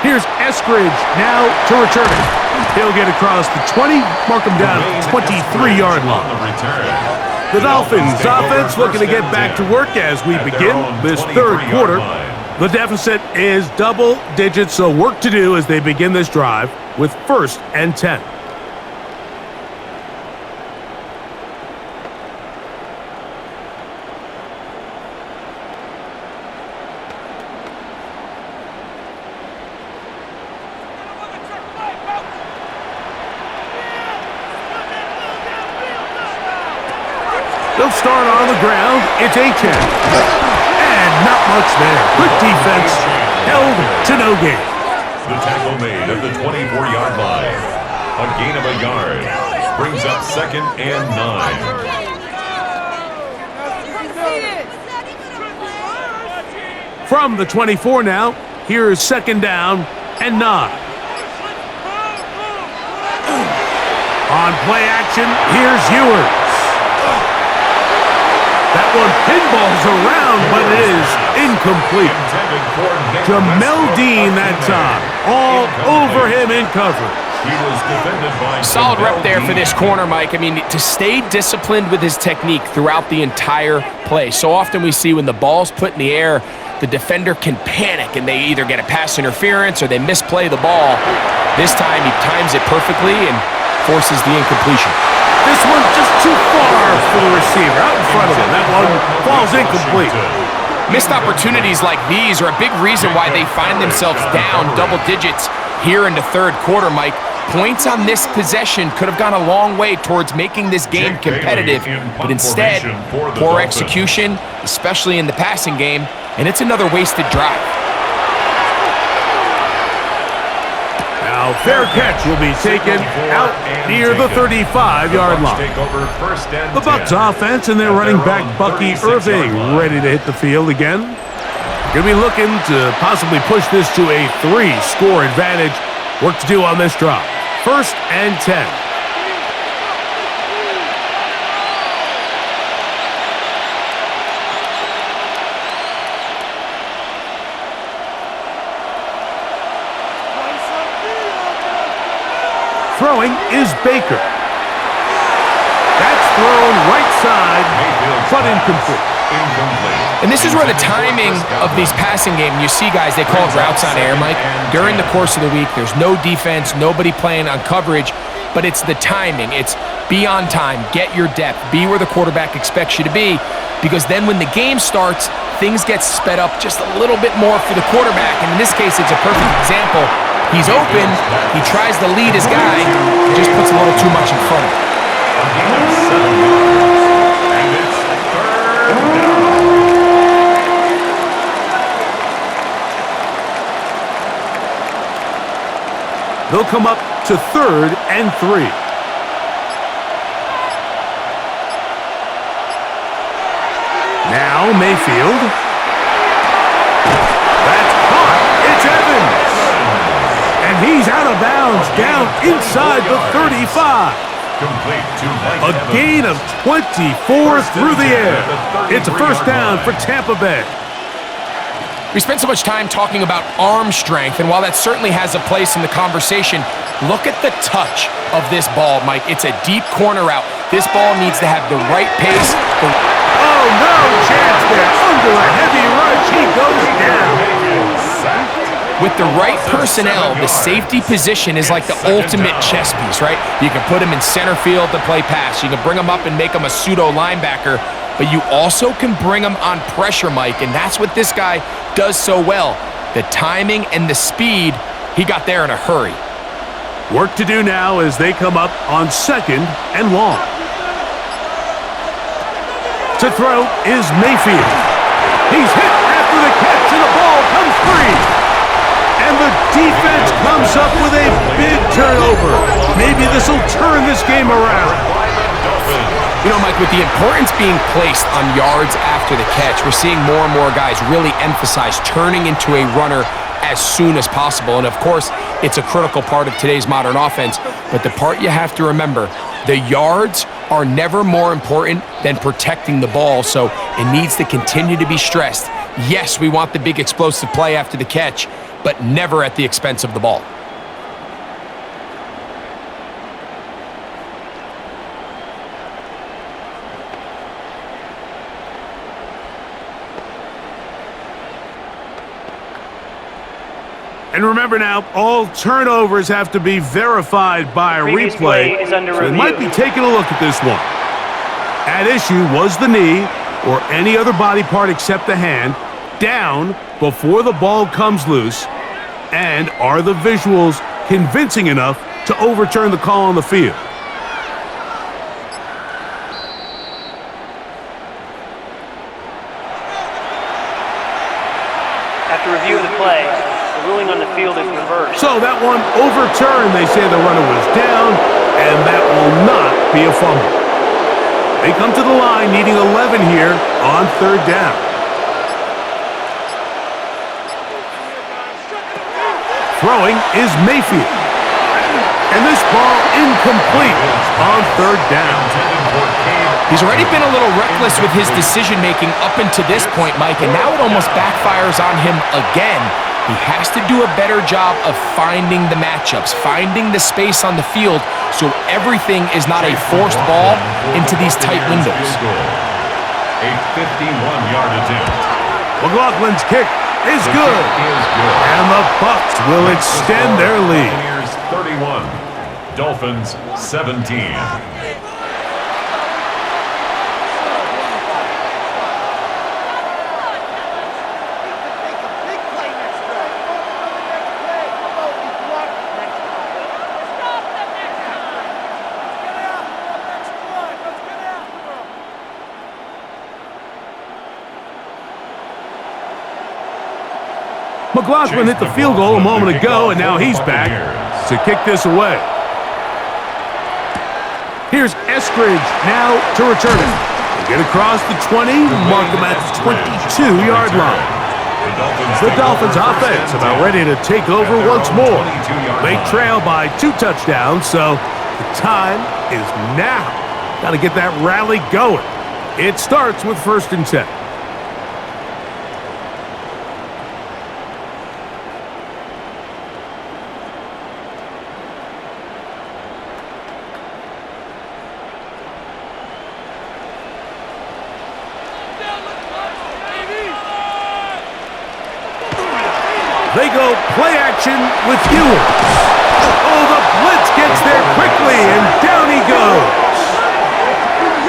Here's Eskridge now to return it. He'll get across the 20, mark him down at the 23-yard line. The Dolphins offense looking to get back to work as we begin this third quarter. The deficit is double digits, so work to do as they begin this drive with 1st and 10. They'll start on the ground. It's Achane. And not much there. Good defense. Held to no gain. The tackle made at the 24-yard line. A gain of a yard. Brings up 2nd and 9. From the 24 now, here's 2nd down and 9. On play action, here's Ewers. That one pinballs around, but it is incomplete. Jamel Dean that time, all over him in coverage. He was defended by Solid rep there for Dean. this corner, Mike. I mean, to stay disciplined with his technique throughout the entire play. So often we see when the ball's put in the air, the defender can panic and they either get a pass interference or they misplay the ball. This time he times it perfectly and forces the incompletion. This one's just too far for the receiver, out in front of him. That one falls incomplete. Missed opportunities like these are a big reason why they find themselves down double digits here in the third quarter, Mike. Points on this possession could have gone a long way towards making this game competitive, but instead, poor execution, especially in the passing game, and it's another wasted drive. Now, fair catch will be taken out near the 35-yard line. The Bucs offense and their running back, Bucky Irving, ready to hit the field again. Going to be looking to possibly push this to a 3-score advantage. Work to do on this drive. 1st and 10. Throwing is Baker. That's thrown right side, but incomplete. And this is where the timing of these passing game, you see guys, they call routes on air, Mike. During the course of the week, there's no defense, nobody playing on coverage, but it's the timing. It's be on time, get your depth, be where the quarterback expects you to be, because then when the game starts, things get sped up just a little bit more for the quarterback. And in this case, it's a perfect example. He's open, he tries to lead his guy, just puts a little too much in front of him. And it's 3rd down. They'll come up to 3rd and 3. Now Mayfield. That's caught. It's Evans. And he's out of bounds, down inside the 35. A gain of 24 through the air. It's a 1st down for Tampa Bay. We spent so much time talking about arm strength, and while that certainly has a place in the conversation, look at the touch of this ball, Mike. It's a deep corner route. This ball needs to have the right pace. Oh, no chance there. Under a heavy rush, he goes down. With the right personnel, the safety position is like the ultimate chess piece, right? You can put him in center field to play pass. You can bring him up and make him a pseudo linebacker, but you also can bring him on pressure, Mike, and that's what this guy does so well. The timing and the speed, he got there in a hurry. Work to do now as they come up on 2nd and long. To throw is Mayfield. He's hit after the catch, and the ball comes free. And the defense comes up with a big turnover. Maybe this will turn this game around. You know, Mike, with the importance being placed on yards after the catch, we're seeing more and more guys really emphasize turning into a runner as soon as possible. And of course, it's a critical part of today's modern offense. But the part you have to remember, the yards are never more important than protecting the ball. So it needs to continue to be stressed. Yes, we want the big explosive play after the catch, but never at the expense of the ball. And remember now, all turnovers have to be verified by a replay. So they might be taking a look at this one. At issue was the knee, or any other body part except the hand, down before the ball comes loose. And are the visuals convincing enough to overturn the call on the field? After review of the play, the ruling on the field is reversed. So that one overturned. They say the runner was down, and that will not be a fumble. They come to the line needing 11 here on third down. Throwing is Mayfield. And this ball incomplete on third down. He's already been a little reckless with his decision-making up until this point, Mike, and now it almost backfires on him again. He has to do a better job of finding the matchups, finding the space on the field so everything is not a forced ball into these tight windows. A 51-yard attempt. McLaughlin's kick is good. And the Bucs will extend their lead. Buccaneers 31, Dolphins 17. McLaughlin hit the field goal a moment ago, and now he's back to kick this away. Here's Eskridge now to return it. They get across the 20, mark them at the 22-yard line. The Dolphins offense about ready to take over once more. They trail by 2 touchdowns, so the time is now. Got to get that rally going. It starts with 1st and 10. They go play action with Ewers. Oh, the blitz gets there quickly, and down he goes.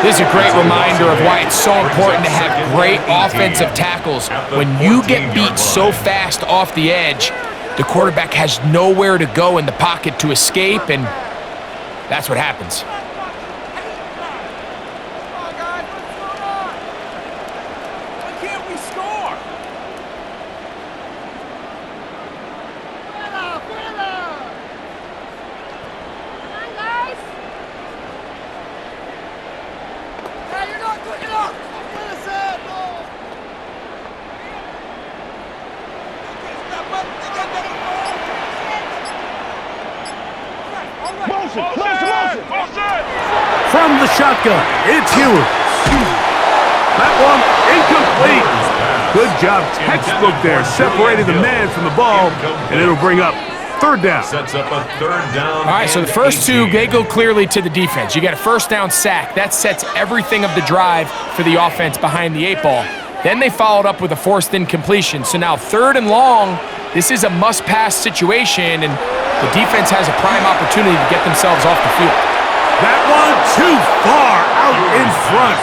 This is a great reminder of why it's so important to have great offensive tackles. When you get beat so fast off the edge, the quarterback has nowhere to go in the pocket to escape, and that's what happens. From the shotgun, it's Ewers. That one incomplete. Good job, textbook there, separating the man from the ball, and it'll bring up 3rd down. Sets up a 3rd down. All right, so the first 2, they go clearly to the defense. You got a 1st down sack. That sets everything of the drive for the offense behind the 8 ball. Then they followed up with a forced incompletion. So now 3rd and long, this is a must-pass situation, and the defense has a prime opportunity to get themselves off the field. That one too far out in front.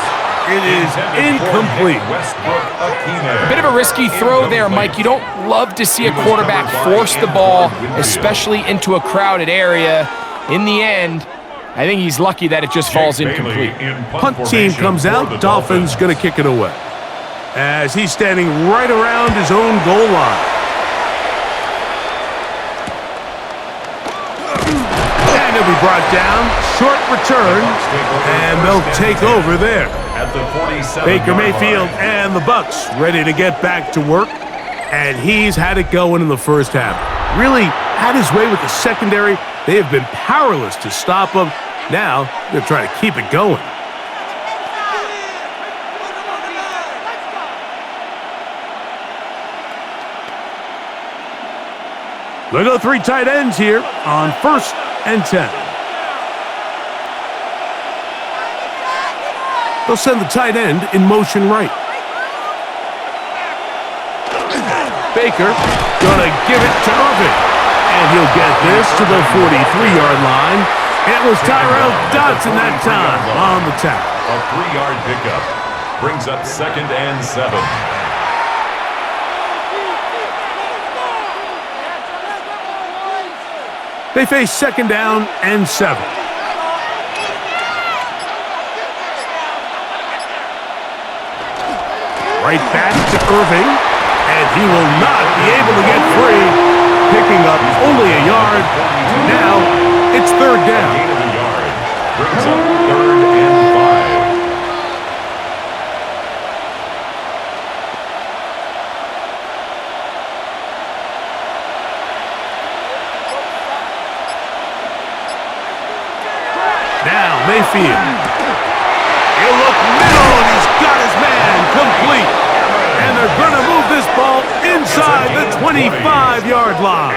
It is incomplete. A bit of a risky throw there, Mike. You don't love to see a quarterback force the ball, especially into a crowded area. In the end, I think he's lucky that it just falls incomplete. Punt team comes out. Dolphins going to kick it away, as he's standing right around his own goal line. And he'll be brought down. Short return, and they'll take over there. Baker Mayfield and the Bucs ready to get back to work, and he's had it going in the first half. Really had his way with the secondary. They have been powerless to stop him. Now they're trying to keep it going. They go 3 tight ends here on 1st and 10. They'll send the tight end in motion right. Baker gonna give it to Irving, and he'll get this to the 43-yard line. It was Tyrell Dodson that time on the tackle. A 3-yard pickup brings up 2nd and 7. They face 2nd down and 7. Right back to Irving, and he will not be able to get free. picking up only a yard. Now it's third down. Gain of a yard. Brings up 3rd and 5. Now Mayfield. He'll look middle, and he's got his man complete. And they're going to move this ball inside the 25-yard line.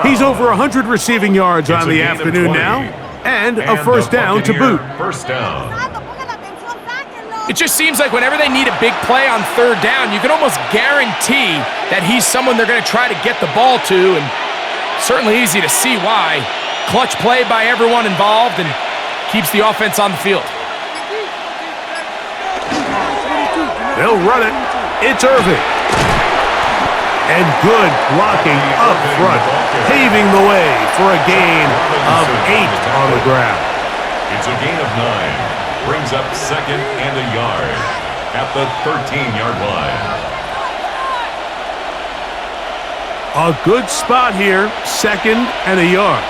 He's over 100 receiving yards on the afternoon now, and a first down to boot. First down. It just seems like whenever they need a big play on third down, you can almost guarantee that he's someone they're going to try to get the ball to, and certainly easy to see why. Clutch play by everyone involved and keeps the offense on the field. They'll run it. It's Irving. And good blocking up front, paving the way for a gain of 8 on the ground. It's a gain of 9. Brings up 2nd and a yard at the 13-yard line. A good spot here, 2nd and a yard.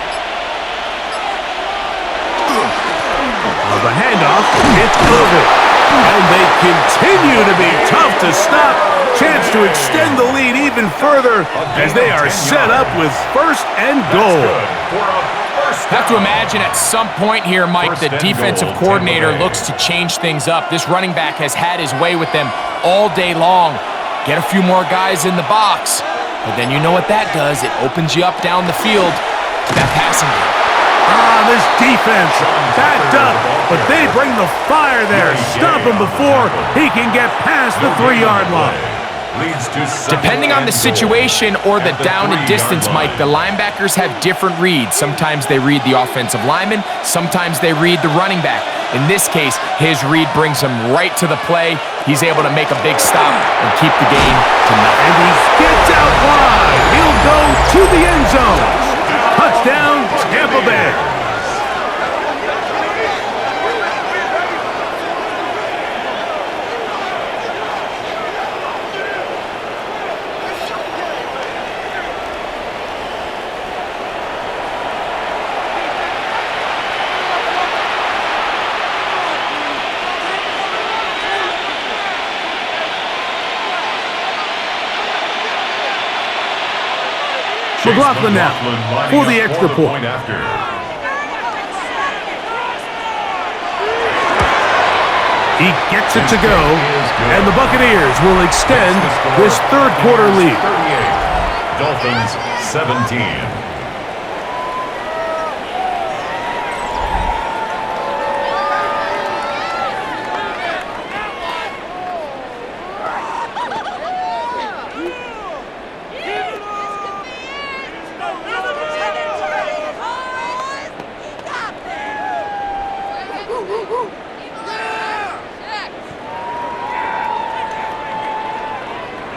The handoff, it's Irving. And they continue to be tough to stop. Chance to extend the lead even further as they are set up with 1st and goal. Have to imagine at some point here, Mike, the defensive coordinator looks to change things up. This running back has had his way with them all day long. Get a few more guys in the box. But then you know what that does. It opens you up down the field to that passing game. This defense backed up, but they bring the fire there. Stop him before he can get past the 3-yard line. Depending on the situation or the down and distance, Mike, the linebackers have different reads. Sometimes they read the offensive lineman, sometimes they read the running back. In this case, his read brings him right to the play. He's able to make a big stop and keep the game to nothing. And he gets out wide. He'll go to the end zone. Touchdown, Tampa Bay. McLaughlin now for the extra point. He gets it to go, and the Buccaneers will extend this third quarter lead. Dolphins 17.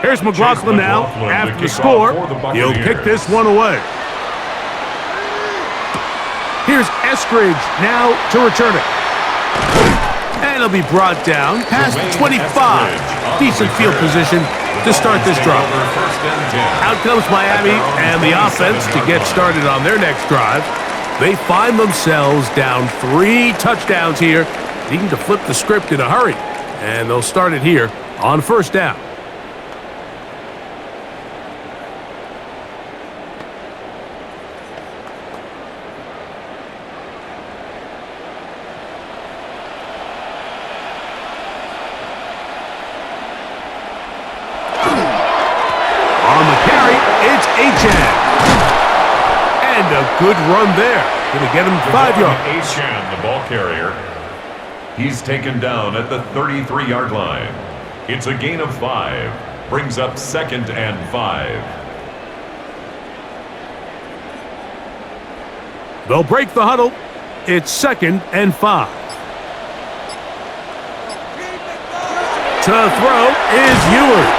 Here's McLaughlin now after the score. He'll kick this one away. Here's Eskridge now to return it. And it'll be brought down past the 25. Decent field position to start this drive. Out comes Miami and the offense to get started on their next drive. They find themselves down 3 touchdowns here, needing to flip the script in a hurry. And they'll start it here on first down. And a good run there. Going to get him 5 yards. Achan, the ball carrier. He's taken down at the 33-yard line. It's a gain of 5. Brings up 2nd and 5. They'll break the huddle. It's 2nd and 5. To throw is Ewers.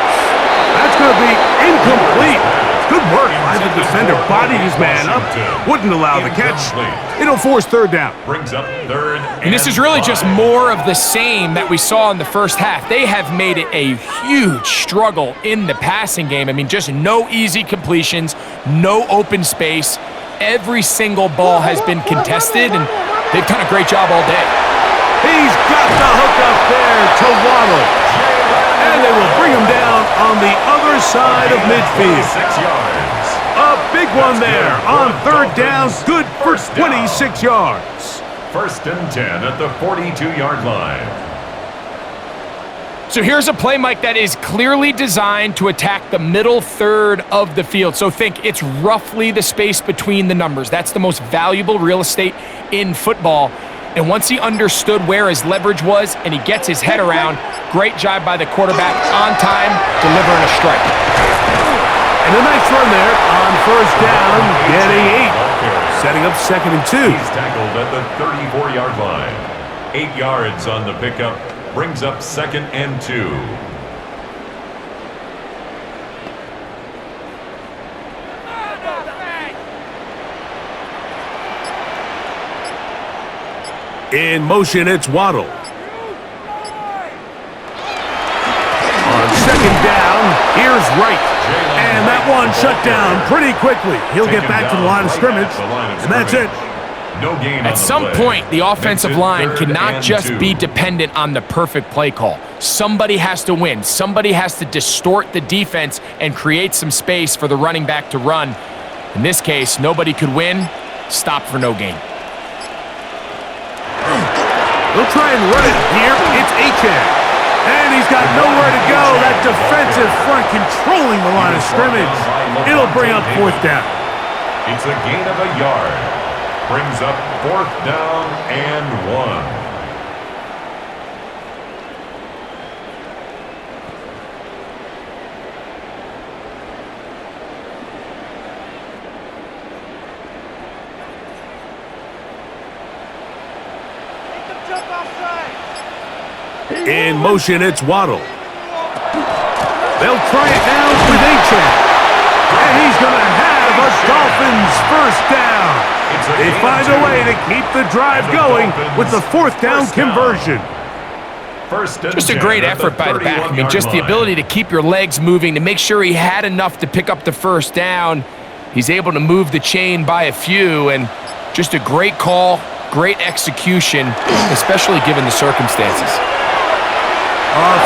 That's going to be incomplete. Good work by the defender. Bodied his man up. Wouldn't allow the catch. It'll force third down. Brings up third. And this is really just more of the same that we saw in the first half. They have made it a huge struggle in the passing game. I mean, just no easy completions, no open space. Every single ball has been contested, and they've done a great job all day. He's got the hook up there to Waddle. And they will bring him down on the other side of midfield. 6 yards. A big one there on third down. Good for 26 yards. First and 10 at the 42-yard line. So here's a play, Mike, that is clearly designed to attack the middle third of the field. So think it's roughly the space between the numbers. That's the most valuable real estate in football. And once he understood where his leverage was and he gets his head around, great job by the quarterback on time, delivering a strike. And a nice run there on first down, getting 8. Setting up 2nd and 2. He's tackled at the 34-yard line. 8 yards on the pickup. Brings up 2nd and 2. In motion, it's Waddle. On second down, here's Wright. And that one shut down pretty quickly. He'll get back to the line of scrimmage, and that's it. No gain. At some point, the offensive line cannot just be dependent on the perfect play call. Somebody has to win. Somebody has to distort the defense and create some space for the running back to run. In this case, nobody could win. Stop for no gain. They'll try and run it here. It's Achane. And he's got nowhere to go. That defensive front controlling the line of scrimmage. It'll bring up 4th down. It's a gain of a yard. Brings up 4th down and 1. In motion, it's Waddle. They'll try it now with Achane. And he's going to have a Dolphins first down. They find a way to keep the drive going with the 4th down conversion. Just a great effort by the back. I mean, just the ability to keep your legs moving, to make sure he had enough to pick up the first down. He's able to move the chain by a few, and just a great call, great execution, especially given the circumstances.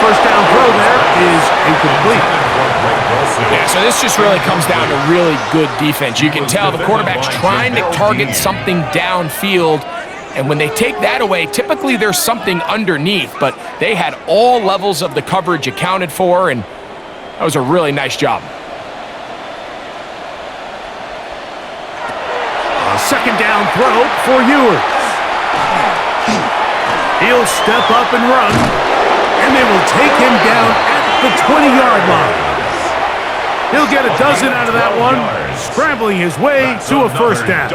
First down throw there is incomplete. Yeah, so this just really comes down to really good defense. You can tell the quarterback's trying to target something downfield, and when they take that away, typically there's something underneath, but they had all levels of the coverage accounted for, and that was a really nice job. A second down throw for Ewers. He'll step up and run. And they will take him down at the 20-yard line. He'll get a dozen out of that one, scrambling his way to a first down.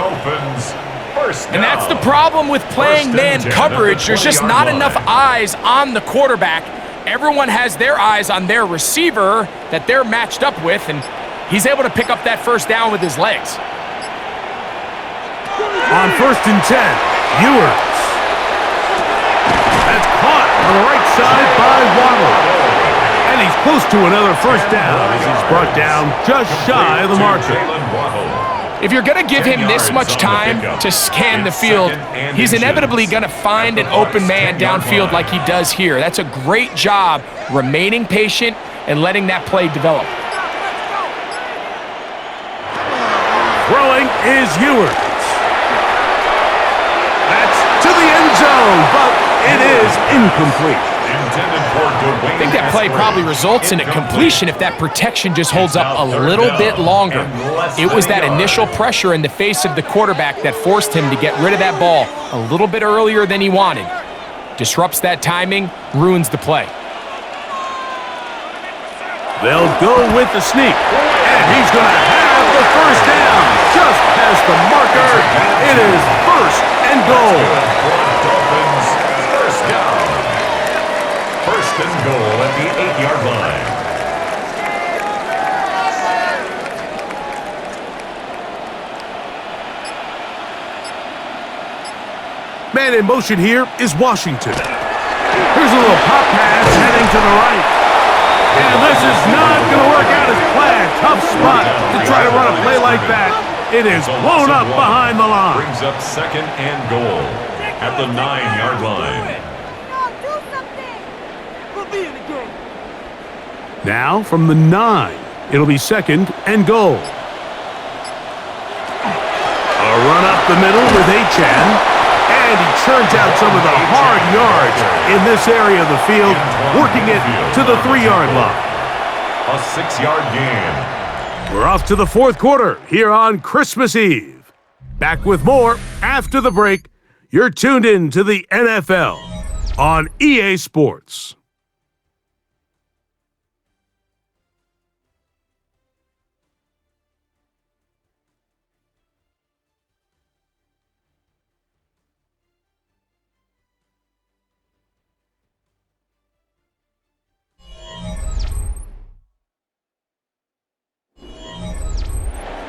And that's the problem with playing man coverage. There's just not enough eyes on the quarterback. Everyone has their eyes on their receiver that they're matched up with, and he's able to pick up that first down with his legs. On 1st and 10, Ewers. That's caught on the right side by Waddle. And he's close to another first down as he's brought down just shy of the marker. If you're going to give him this much time to scan the field, he's inevitably going to find an open man downfield like he does here. That's a great job remaining patient and letting that play develop. Throwing is Ewers. That's to the end zone, but it is incomplete. I think that play probably results in a completion if that protection just holds up a little bit longer. It was that initial pressure in the face of the quarterback that forced him to get rid of that ball a little bit earlier than he wanted. Disrupts that timing, ruins the play. They'll go with the sneak, and he's going to have the first down just past the marker. It is 1st and goal. Dolphins first down. 1st and goal at the 8-yard line. And in motion here is Washington. Here's a little pop pass heading to the right. And this is not going to work out as planned. Tough spot to try to run a play like that. It is blown up behind the line. Brings up second and goal at the 9-yard line. Now from the 9, it'll be second and goal. A run up the middle with Achan, and he churns out some of the hard yards in this area of the field, working it to the 3-yard line. A 6-yard gain. We're off to the fourth quarter here on Christmas Eve. Back with more after the break. You're tuned in to the NFL on EA Sports.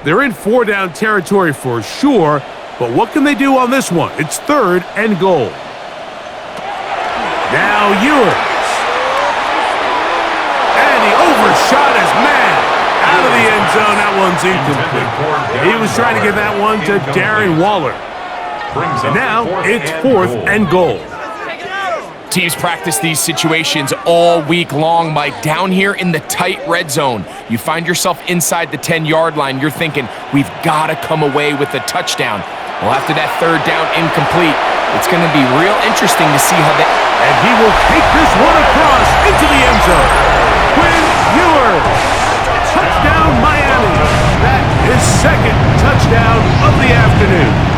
They're in 4-down territory for sure, but what can they do on this one? It's third and goal. Now Ewers. And he overshot his man out of the end zone. That one's incomplete. He was trying to get that one to Darren Waller. And now it's fourth and goal. Teams practice these situations all week long, Mike. Down here in the tight red zone, you find yourself inside the 10-yard line. You're thinking, we've got to come away with a touchdown. Well, after that third down incomplete, it's going to be real interesting to see how that... And he will take this one across into the end zone. Quinn Ewers. Touchdown, Miami. That is second touchdown of the afternoon.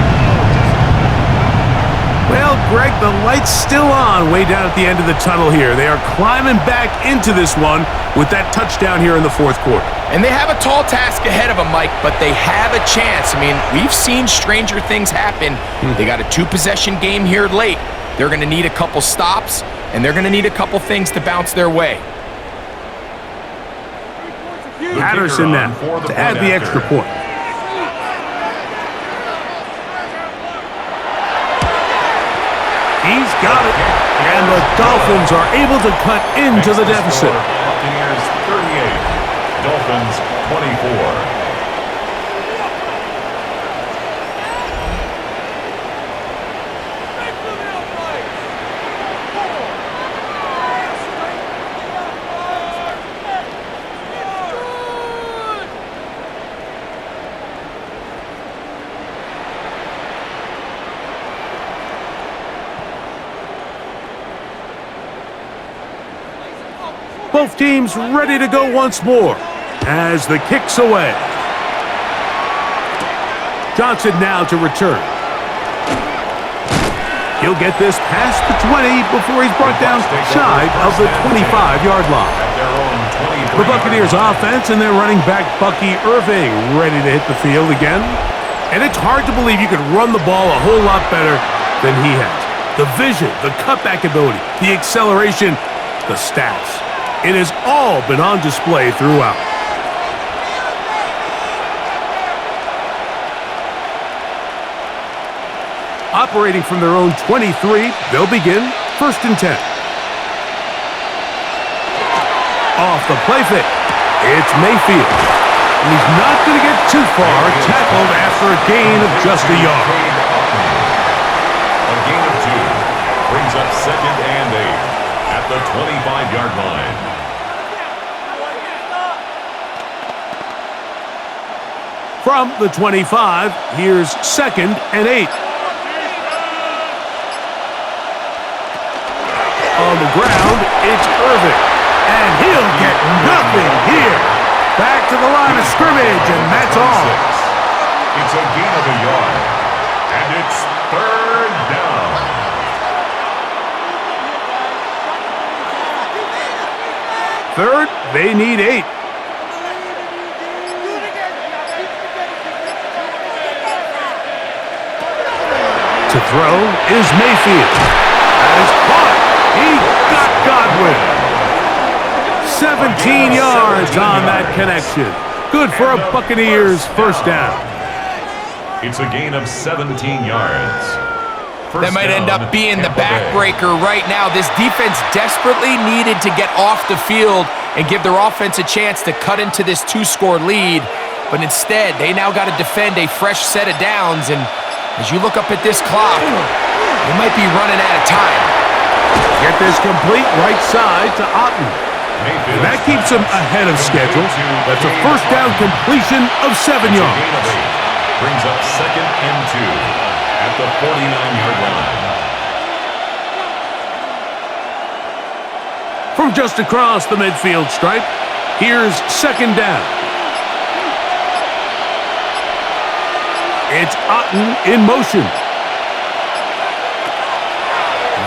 Well, Greg, the light's still on way down at the end of the tunnel here. They are climbing back into this one with that touchdown here in the fourth quarter. And they have a tall task ahead of them, Mike, but they have a chance. I mean, we've seen stranger things happen. They got a 2-possession game here late. They're going to need a couple stops, and they're going to need a couple things to bounce their way. Patterson now to add the extra point. He's got it, and the Dolphins are able to cut into the deficit. Buccaneers 38, Dolphins 24. Both teams ready to go once more as the kick's away. Johnson now to return. He'll get this past the 20 before he's brought down shy of the 25-yard line. The Buccaneers offense and their running back Bucky Irving ready to hit the field again. And it's hard to believe you could run the ball a whole lot better than he has. The vision, the cutback ability, the acceleration, the stats. It has all been on display throughout. Operating from their own 23, they'll begin first and 10. Off the play fake, it's Mayfield. He's not going to get too far, tackled after a gain of just a yard. A gain of 2 brings up second and 8 at the 25-yard line. From the 25, here's second and 8. On the ground, it's Irving, and he'll get nothing here. Back to the line of scrimmage, and that's all. It's a gain of a yard, and it's third down. Third, they need 8. To throw is Mayfield. That is caught. He got Godwin. 17 yards on that connection. Good for a Buccaneers first down. It's a gain of 17 yards. That might end up being the backbreaker right now. This defense desperately needed to get off the field and give their offense a chance to cut into this 2-score lead. But instead, they now got to defend a fresh set of downs. And as you look up at this clock, they might be running out of time. Get this complete right side to Otten. And that keeps him ahead of schedule. That's a first down completion of 7 yards. Brings up 2nd and 2 at the 49-yard line. From just across the midfield stripe, here's 2nd down. It's Otten in motion.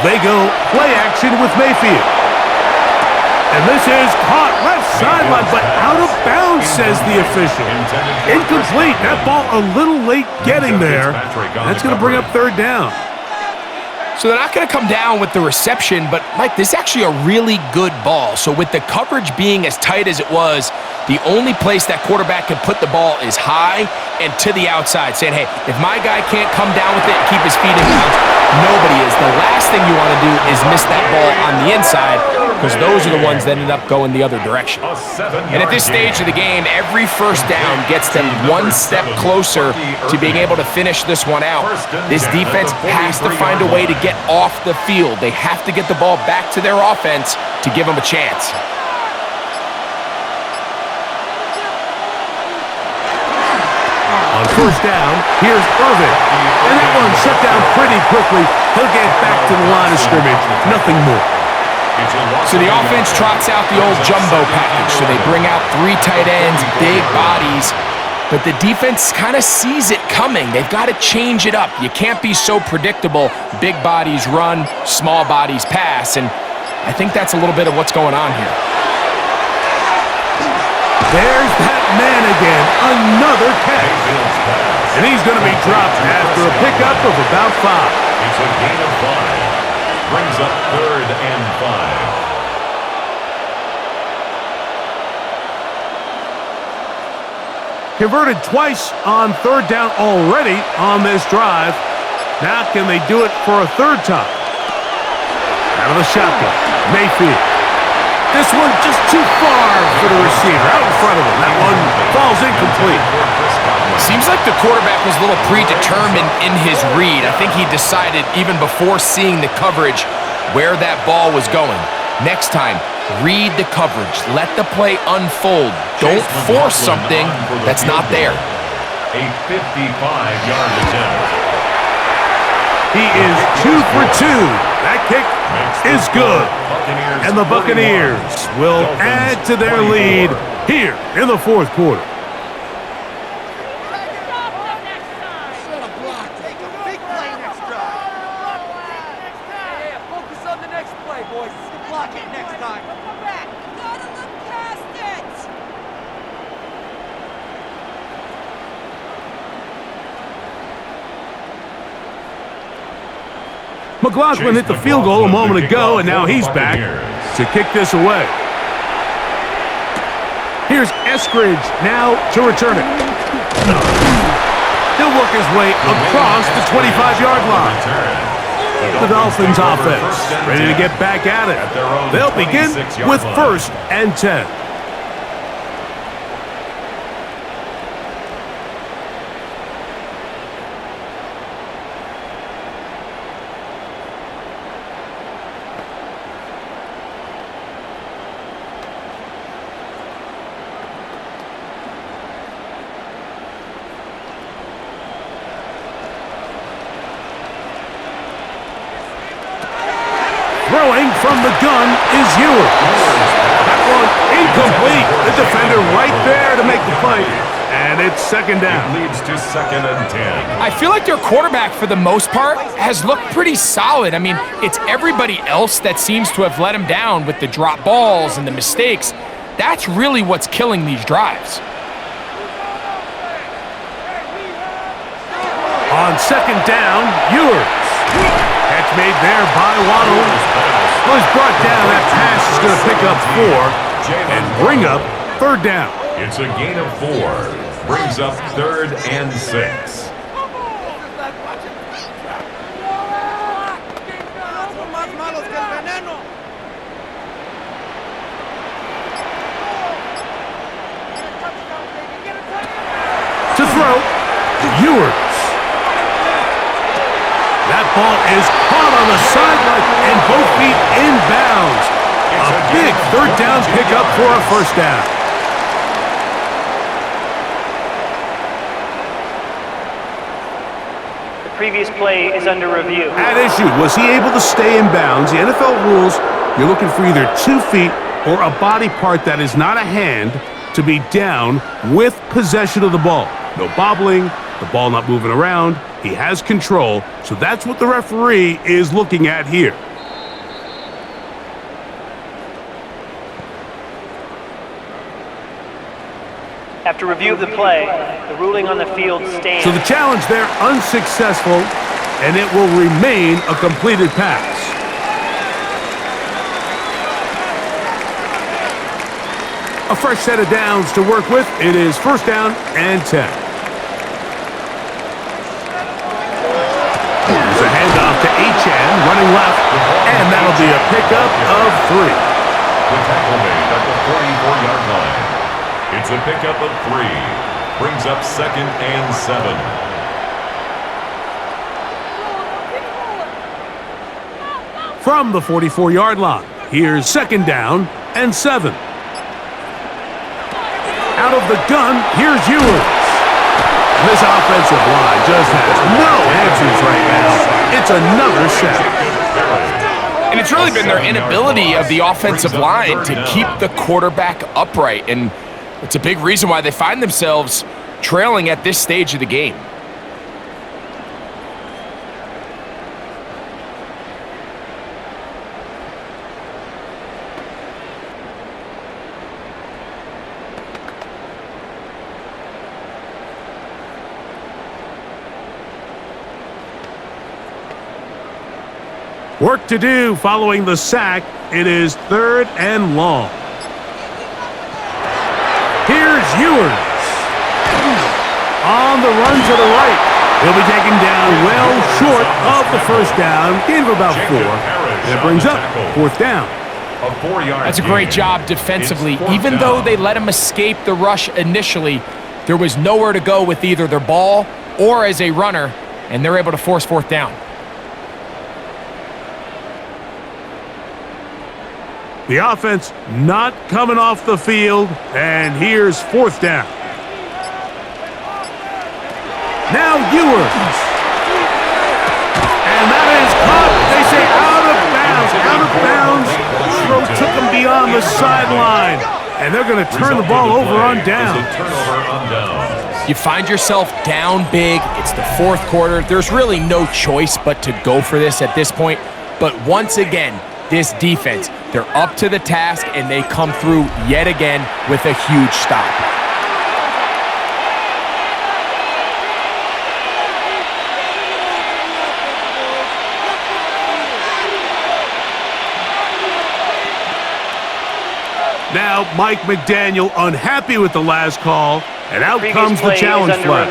They go play action with Mayfield. And this is caught left sideline, but out of bounds, says the official. Incomplete. That ball a little late getting there. That's going to bring up 3rd down. So they're not going to come down with the reception, but, Mike, this is actually a really good ball. So with the coverage being as tight as it was, the only place that quarterback can put the ball is high and to the outside, saying, hey, if my guy can't come down with it and keep his feet in bounds, nobody is. The last thing you want to do is miss that ball on the inside, because those are the ones that end up going the other direction. And at this stage of the game, every first down gets them one step closer to being able to finish this one out. This defense has to find a way to get off the field. They have to get the ball back to their offense to give them a chance. On first down, here's Irvin. And that one shut down pretty quickly. He'll get back to the line of scrimmage. Nothing more. So the offense trots out the old jumbo package. So they bring out 3 tight ends, big bodies. But the defense kind of sees it coming. They've got to change it up. You can't be so predictable. Big bodies run, small bodies pass. And I think that's a little bit of what's going on here. There's that man again. Another catch. And he's going to be dropped after a pickup of about 5. It's a gain of 5. Brings up 3rd and 5. Converted twice on 3rd down already on this drive. Now can they do it for a 3rd time? Out of the shotgun, Mayfield. This one just too far for the receiver. Out in front of him. That one falls incomplete. Seems like the quarterback was a little predetermined in his read. I think he decided even before seeing the coverage where that ball was going. Next time, read the coverage. Let the play unfold. Don't force something that's not there. A 55-yard attempt. He is 2 for 2. That kick is good. And the Buccaneers will add to their lead here in the 4th quarter. McLaughlin hit the field goal a moment ago, and now he's back to kick this away. Here's Eskridge now to return it. He'll work his way across the 25-yard line. The Dolphins offense ready to get back at it. They'll begin with 1st and 10. Throwing from the gun is Ewers. That one incomplete. The defender right there to make the play. And it's 2nd down. It leads to 2nd and 10. I feel like their quarterback, for the most part, has looked pretty solid. I mean, it's everybody else that seems to have let him down with the drop balls and the mistakes. That's really what's killing these drives. On 2nd down, Ewers. Catch made there by Waddle. Was brought down. That pass is going to pick up 4 and bring up 3rd down. It's a gain of 4. Brings up 3rd and 6. To throw, Ewers. That ball is caught on the sideline and both feet inbounds. A big third down pickup for a first down. The previous play is under review. At issue, was he able to stay in bounds? The NFL rules, you're looking for either 2 feet or a body part that is not a hand to be down with possession of the ball. No bobbling, the ball not moving around. He has control, so that's what the referee is looking at here. After review of the play, the ruling on the field stands. So the challenge there unsuccessful, and it will remain a completed pass. A fresh set of downs to work with. It is first down and 10. There's a handoff to Achane, running left, and that'll be a pickup of 3. The tackle made at the 44-yard line. It's a pickup of 3. Brings up second and 7. From the 44-yard line, here's second down and 7. Out of the gun, here's Ewers. This offensive line just has no answers right now. It's another sack. And it's really been their inability of the offensive line to keep the quarterback upright. And it's a big reason why they find themselves trailing at this stage of the game. Work to do following the sack. It is third and long. Here's Ewers. On the run to the right. He'll be taken down well short of the first down. Gain of about 4. And it brings up fourth down. That's a great job defensively. Even though they let him escape the rush initially, there was nowhere to go with either their ball or as a runner, and they're able to force fourth down. The offense not coming off the field, and here's fourth down. Now Ewers. And that is caught, they say, out of bounds. Out of bounds. Throw took him beyond the sideline. And they're going to turn the ball over on down. You find yourself down big. It's the fourth quarter. There's really no choice but to go for this at this point. But once again, this defense, they're up to the task, and they come through yet again with a huge stop. Now Mike McDaniel unhappy with the last call, and out comes the challenge flag.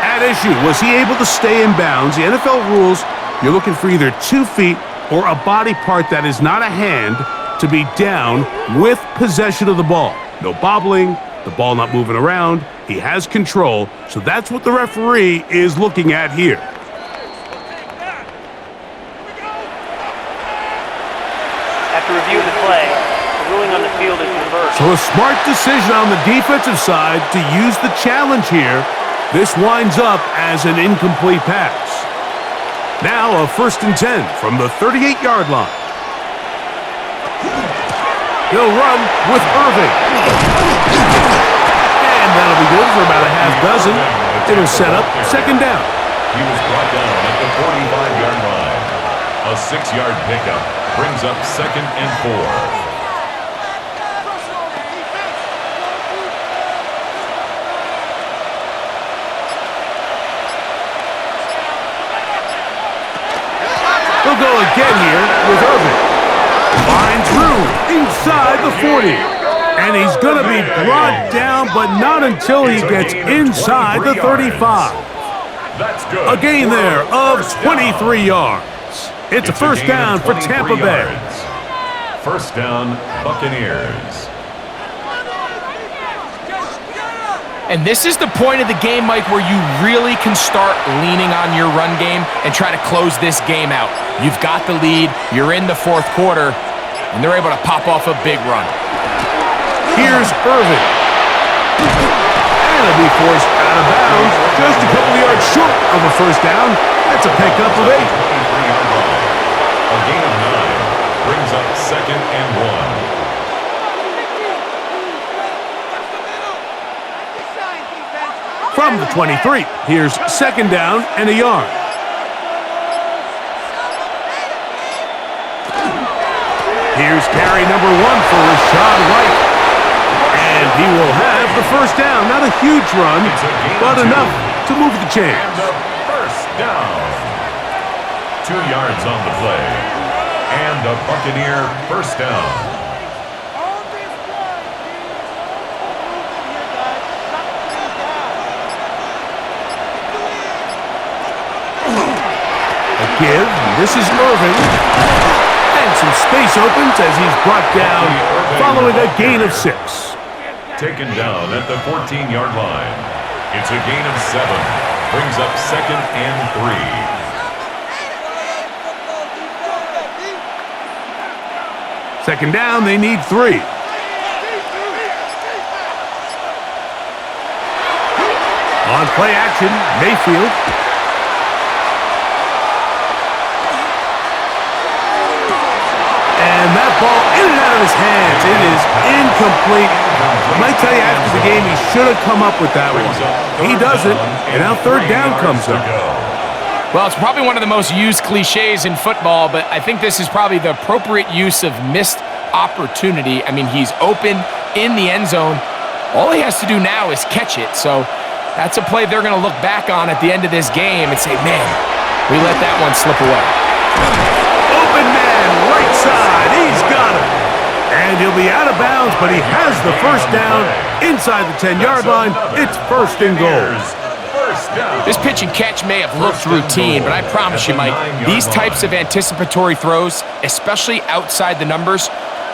At issue, was he able to stay in bounds? The NFL rules, you're looking for either 2 feet or a body part that is not a hand to be down with possession of the ball. No bobbling, the ball not moving around. He has control, so that's what the referee is looking at here. After review of the play, the ruling on the field is reversed. So a smart decision on the defensive side to use the challenge here. This winds up as an incomplete pass. Now a first and 10 from the 38-yard line. He'll run with Irving. And that'll be good for about a half dozen. It'll set up second down. He was brought down at the 45-yard line. A 6-yard pickup brings up second and 4. He'll go again here with Irving. Finds room inside the 40. And he's going to be brought down, but not until he gets inside the 35. That's good. A gain there of 23 yards. It's a first gain down of for 23 Tampa Bay. yards. First down, Buccaneers. And this is the point of the game, Mike, where you really can start leaning on your run game and try to close this game out. You've got the lead, you're in the fourth quarter, and they're able to pop off a big run. Here's Irvin. And it'll be forced out of bounds, just a couple of yards short of a first down. That's a pickup of 8. A gain of 9 brings up second and 1. From the 23, here's second down and a yard. Here's carry number 1 for Rashad White. And he will have the first down. Not a huge run, but enough to move the chains. And the first down. 2 yards on the play. And a Buccaneer first down. Give. This is Irvin. And some space opens as he's brought down following a gain of 6. Taken down at the 14-yard line. It's a gain of 7. Brings up second and 3. Second down, they need 3. On play action, Mayfield. And that ball in and out of his hands. It is incomplete. I might tell you after the game he should have come up with that one. He doesn't, and now third down comes up. Well, it's probably one of the most used cliches in football, but I think this is probably the appropriate use of missed opportunity. I mean, he's open in the end zone. All he has to do now is catch it. So that's a play they're going to look back on at the end of this game and say, man, we let that one slip away. Open man, right side. He's got it. And he'll be out of bounds, but he has the first down inside the 10-yard line. It's first and goal. This pitch and catch may have looked routine, but I promise you, Mike, these types of anticipatory throws, especially outside the numbers,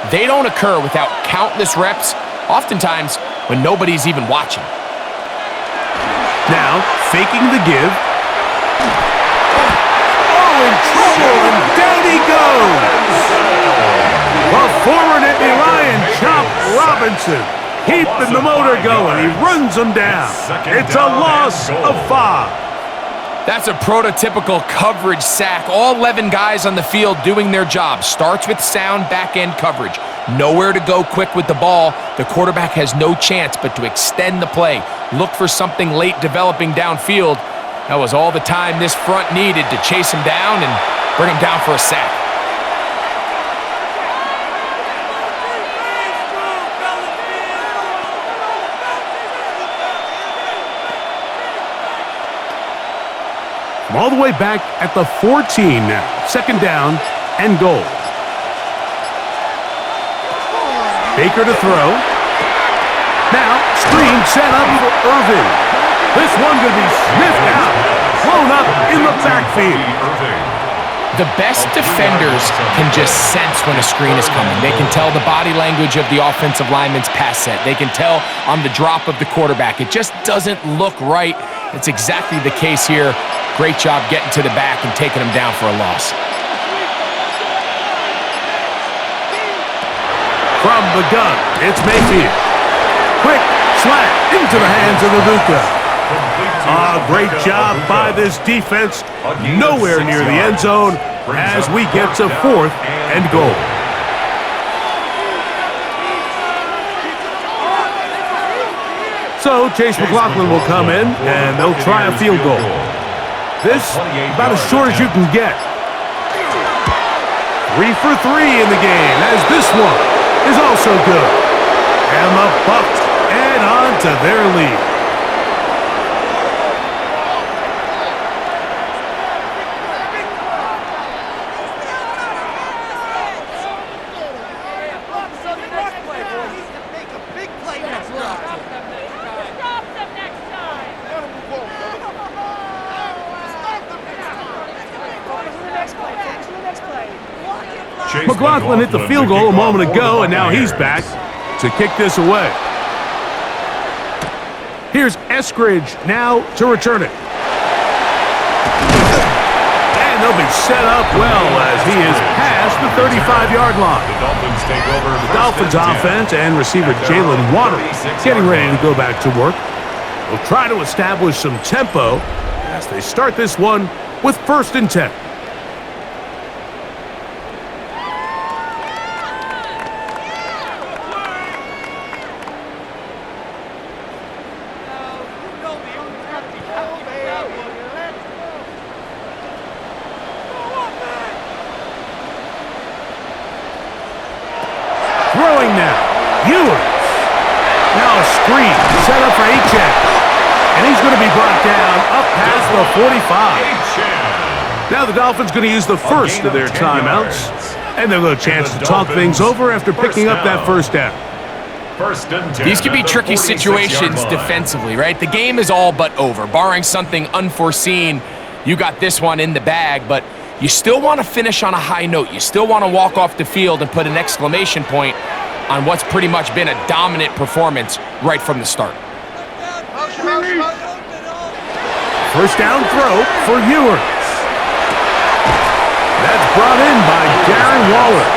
they don't occur without countless reps, oftentimes when nobody's even watching. Now, faking the give. Oh, in trouble, and down he goes. The former Nittany Lion, Chop Robinson, keeping the motor going. He runs them down. It's a loss of 5. That's a prototypical coverage sack. All 11 guys on the field doing their job. Starts with sound back-end coverage. Nowhere to go quick with the ball. The quarterback has no chance but to extend the play. Look for something late developing downfield. That was all the time this front needed to chase him down and bring him down for a sack. All the way back at the 14 now. Second down and goal. Baker to throw. Now, screen set up for Irvin. This one going to be sniffed out. Blown up in the backfield. The best defenders can just sense when a screen is coming. They can tell the body language of the offensive lineman's pass set. They can tell on the drop of the quarterback. It just doesn't look right. It's exactly the case here. Great job getting to the back and taking him down for a loss. From the gun, it's Mayfield. Quick slant into the hands of the BUCS. Great job by this defense. Nowhere near the end zone as we get to fourth and goal. So Chase McLaughlin will come in and they'll try a field goal. This about as short as you can get. 3 for 3 in the game as this one is also good. And the Bucs add on to their lead. McLaughlin hit the field goal a moment ago, and now he's back to kick this away. Here's Eskridge now to return it. And they'll be set up well as he is past the 35-yard line. The Dolphins take over. The Dolphins offense and receiver Jalen Waddle getting ready to go back to work. They'll try to establish some tempo as they start this one with 1st and 10. Throwing now, Ewers. Now a screen set up for Achane. And he's going to be brought down up past the 45. Now the Dolphins going to use the first of their timeouts. And they'll get a chance to talk things over after picking up that first down. These could be tricky situations defensively, right? The game is all but over. Barring something unforeseen, you got this one in the bag, but you still want to finish on a high note. You still want to walk off the field and put an exclamation point on what's pretty much been a dominant performance right from the start. First down throw for Ewers. That's brought in by Darren Waller.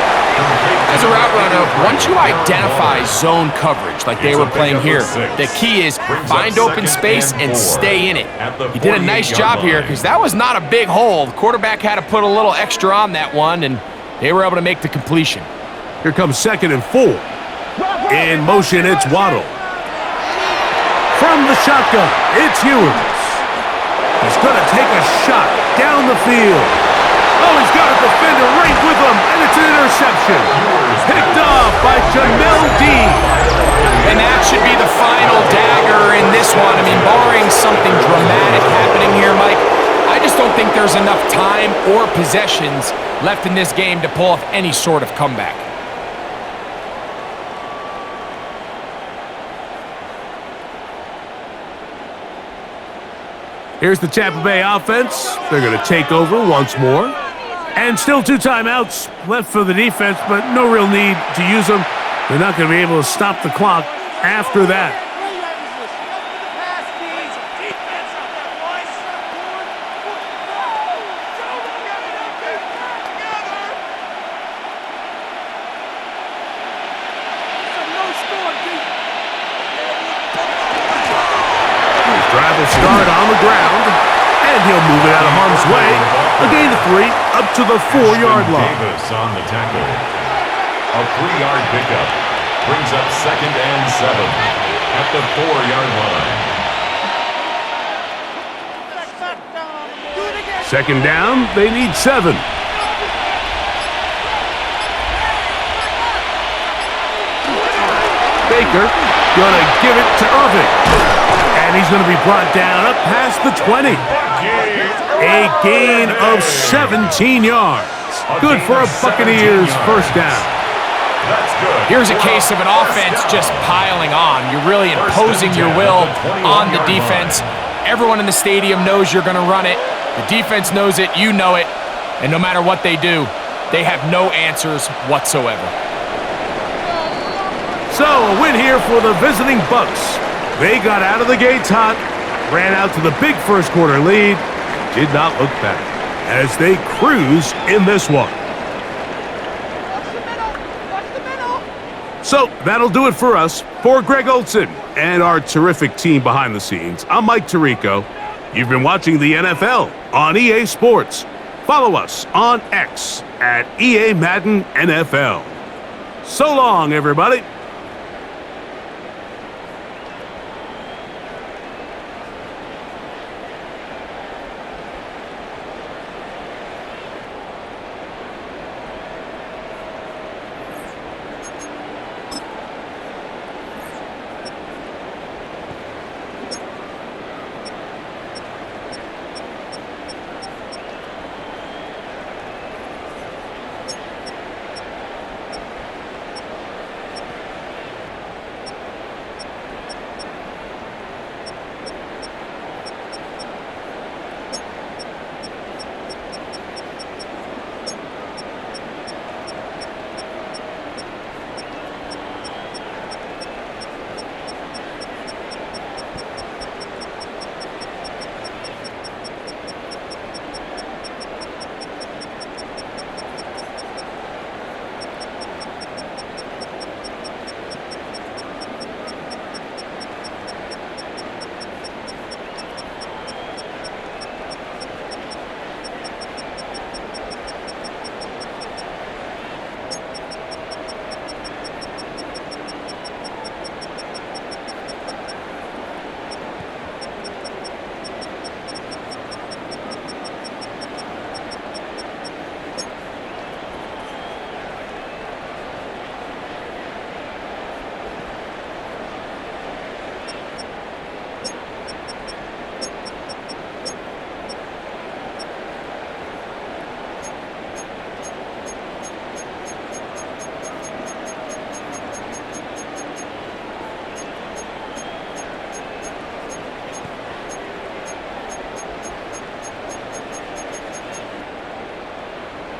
As a route runner, once you identify zone coverage like they were playing here, the key is find open space and stay in it. He did a nice job here because that was not a big hole. The quarterback had to put a little extra on that one, and they were able to make the completion. Here comes 2nd and 4. In motion, it's Waddle. From the shotgun, it's Ewers. He's going to take a shot down the field. Oh, he's got a defender right with him, and it's an interception. Picked off by Jamel Dean. And that should be the final dagger in this one. I mean, barring something dramatic happening here, Mike, I just don't think there's enough time or possessions left in this game to pull off any sort of comeback. Here's the Tampa Bay offense. They're going to take over once more. And still 2 timeouts left for the defense, but no real need to use them. They're not going to be able to stop the clock after that. Drive will start on the ground, and he'll move it out of harm's way. A gain of 3 up to the 4-yard line. Davis on the tackle. A 3-yard pickup brings up 2nd and 7 at the 4-yard line. 2nd down, they need 7. Baker gonna give it to Irving. And he's going to be brought down up past the 20. A gain of 17 yards. Good for a Buccaneers first down. Here's a case of an offense just piling on. You're really imposing your will on the defense. Everyone in the stadium knows you're going to run it. The defense knows it. You know it. And no matter what they do, they have no answers whatsoever. So, a win here for the visiting Bucs. They got out of the gates hot, ran out to the big first quarter lead, did not look back as they cruise in this one. So that'll do it for us. For Greg Olson and our terrific team behind the scenes, I'm Mike Tirico. You've been watching the NFL on EA Sports. Follow us on X at EA Madden NFL. So long, everybody.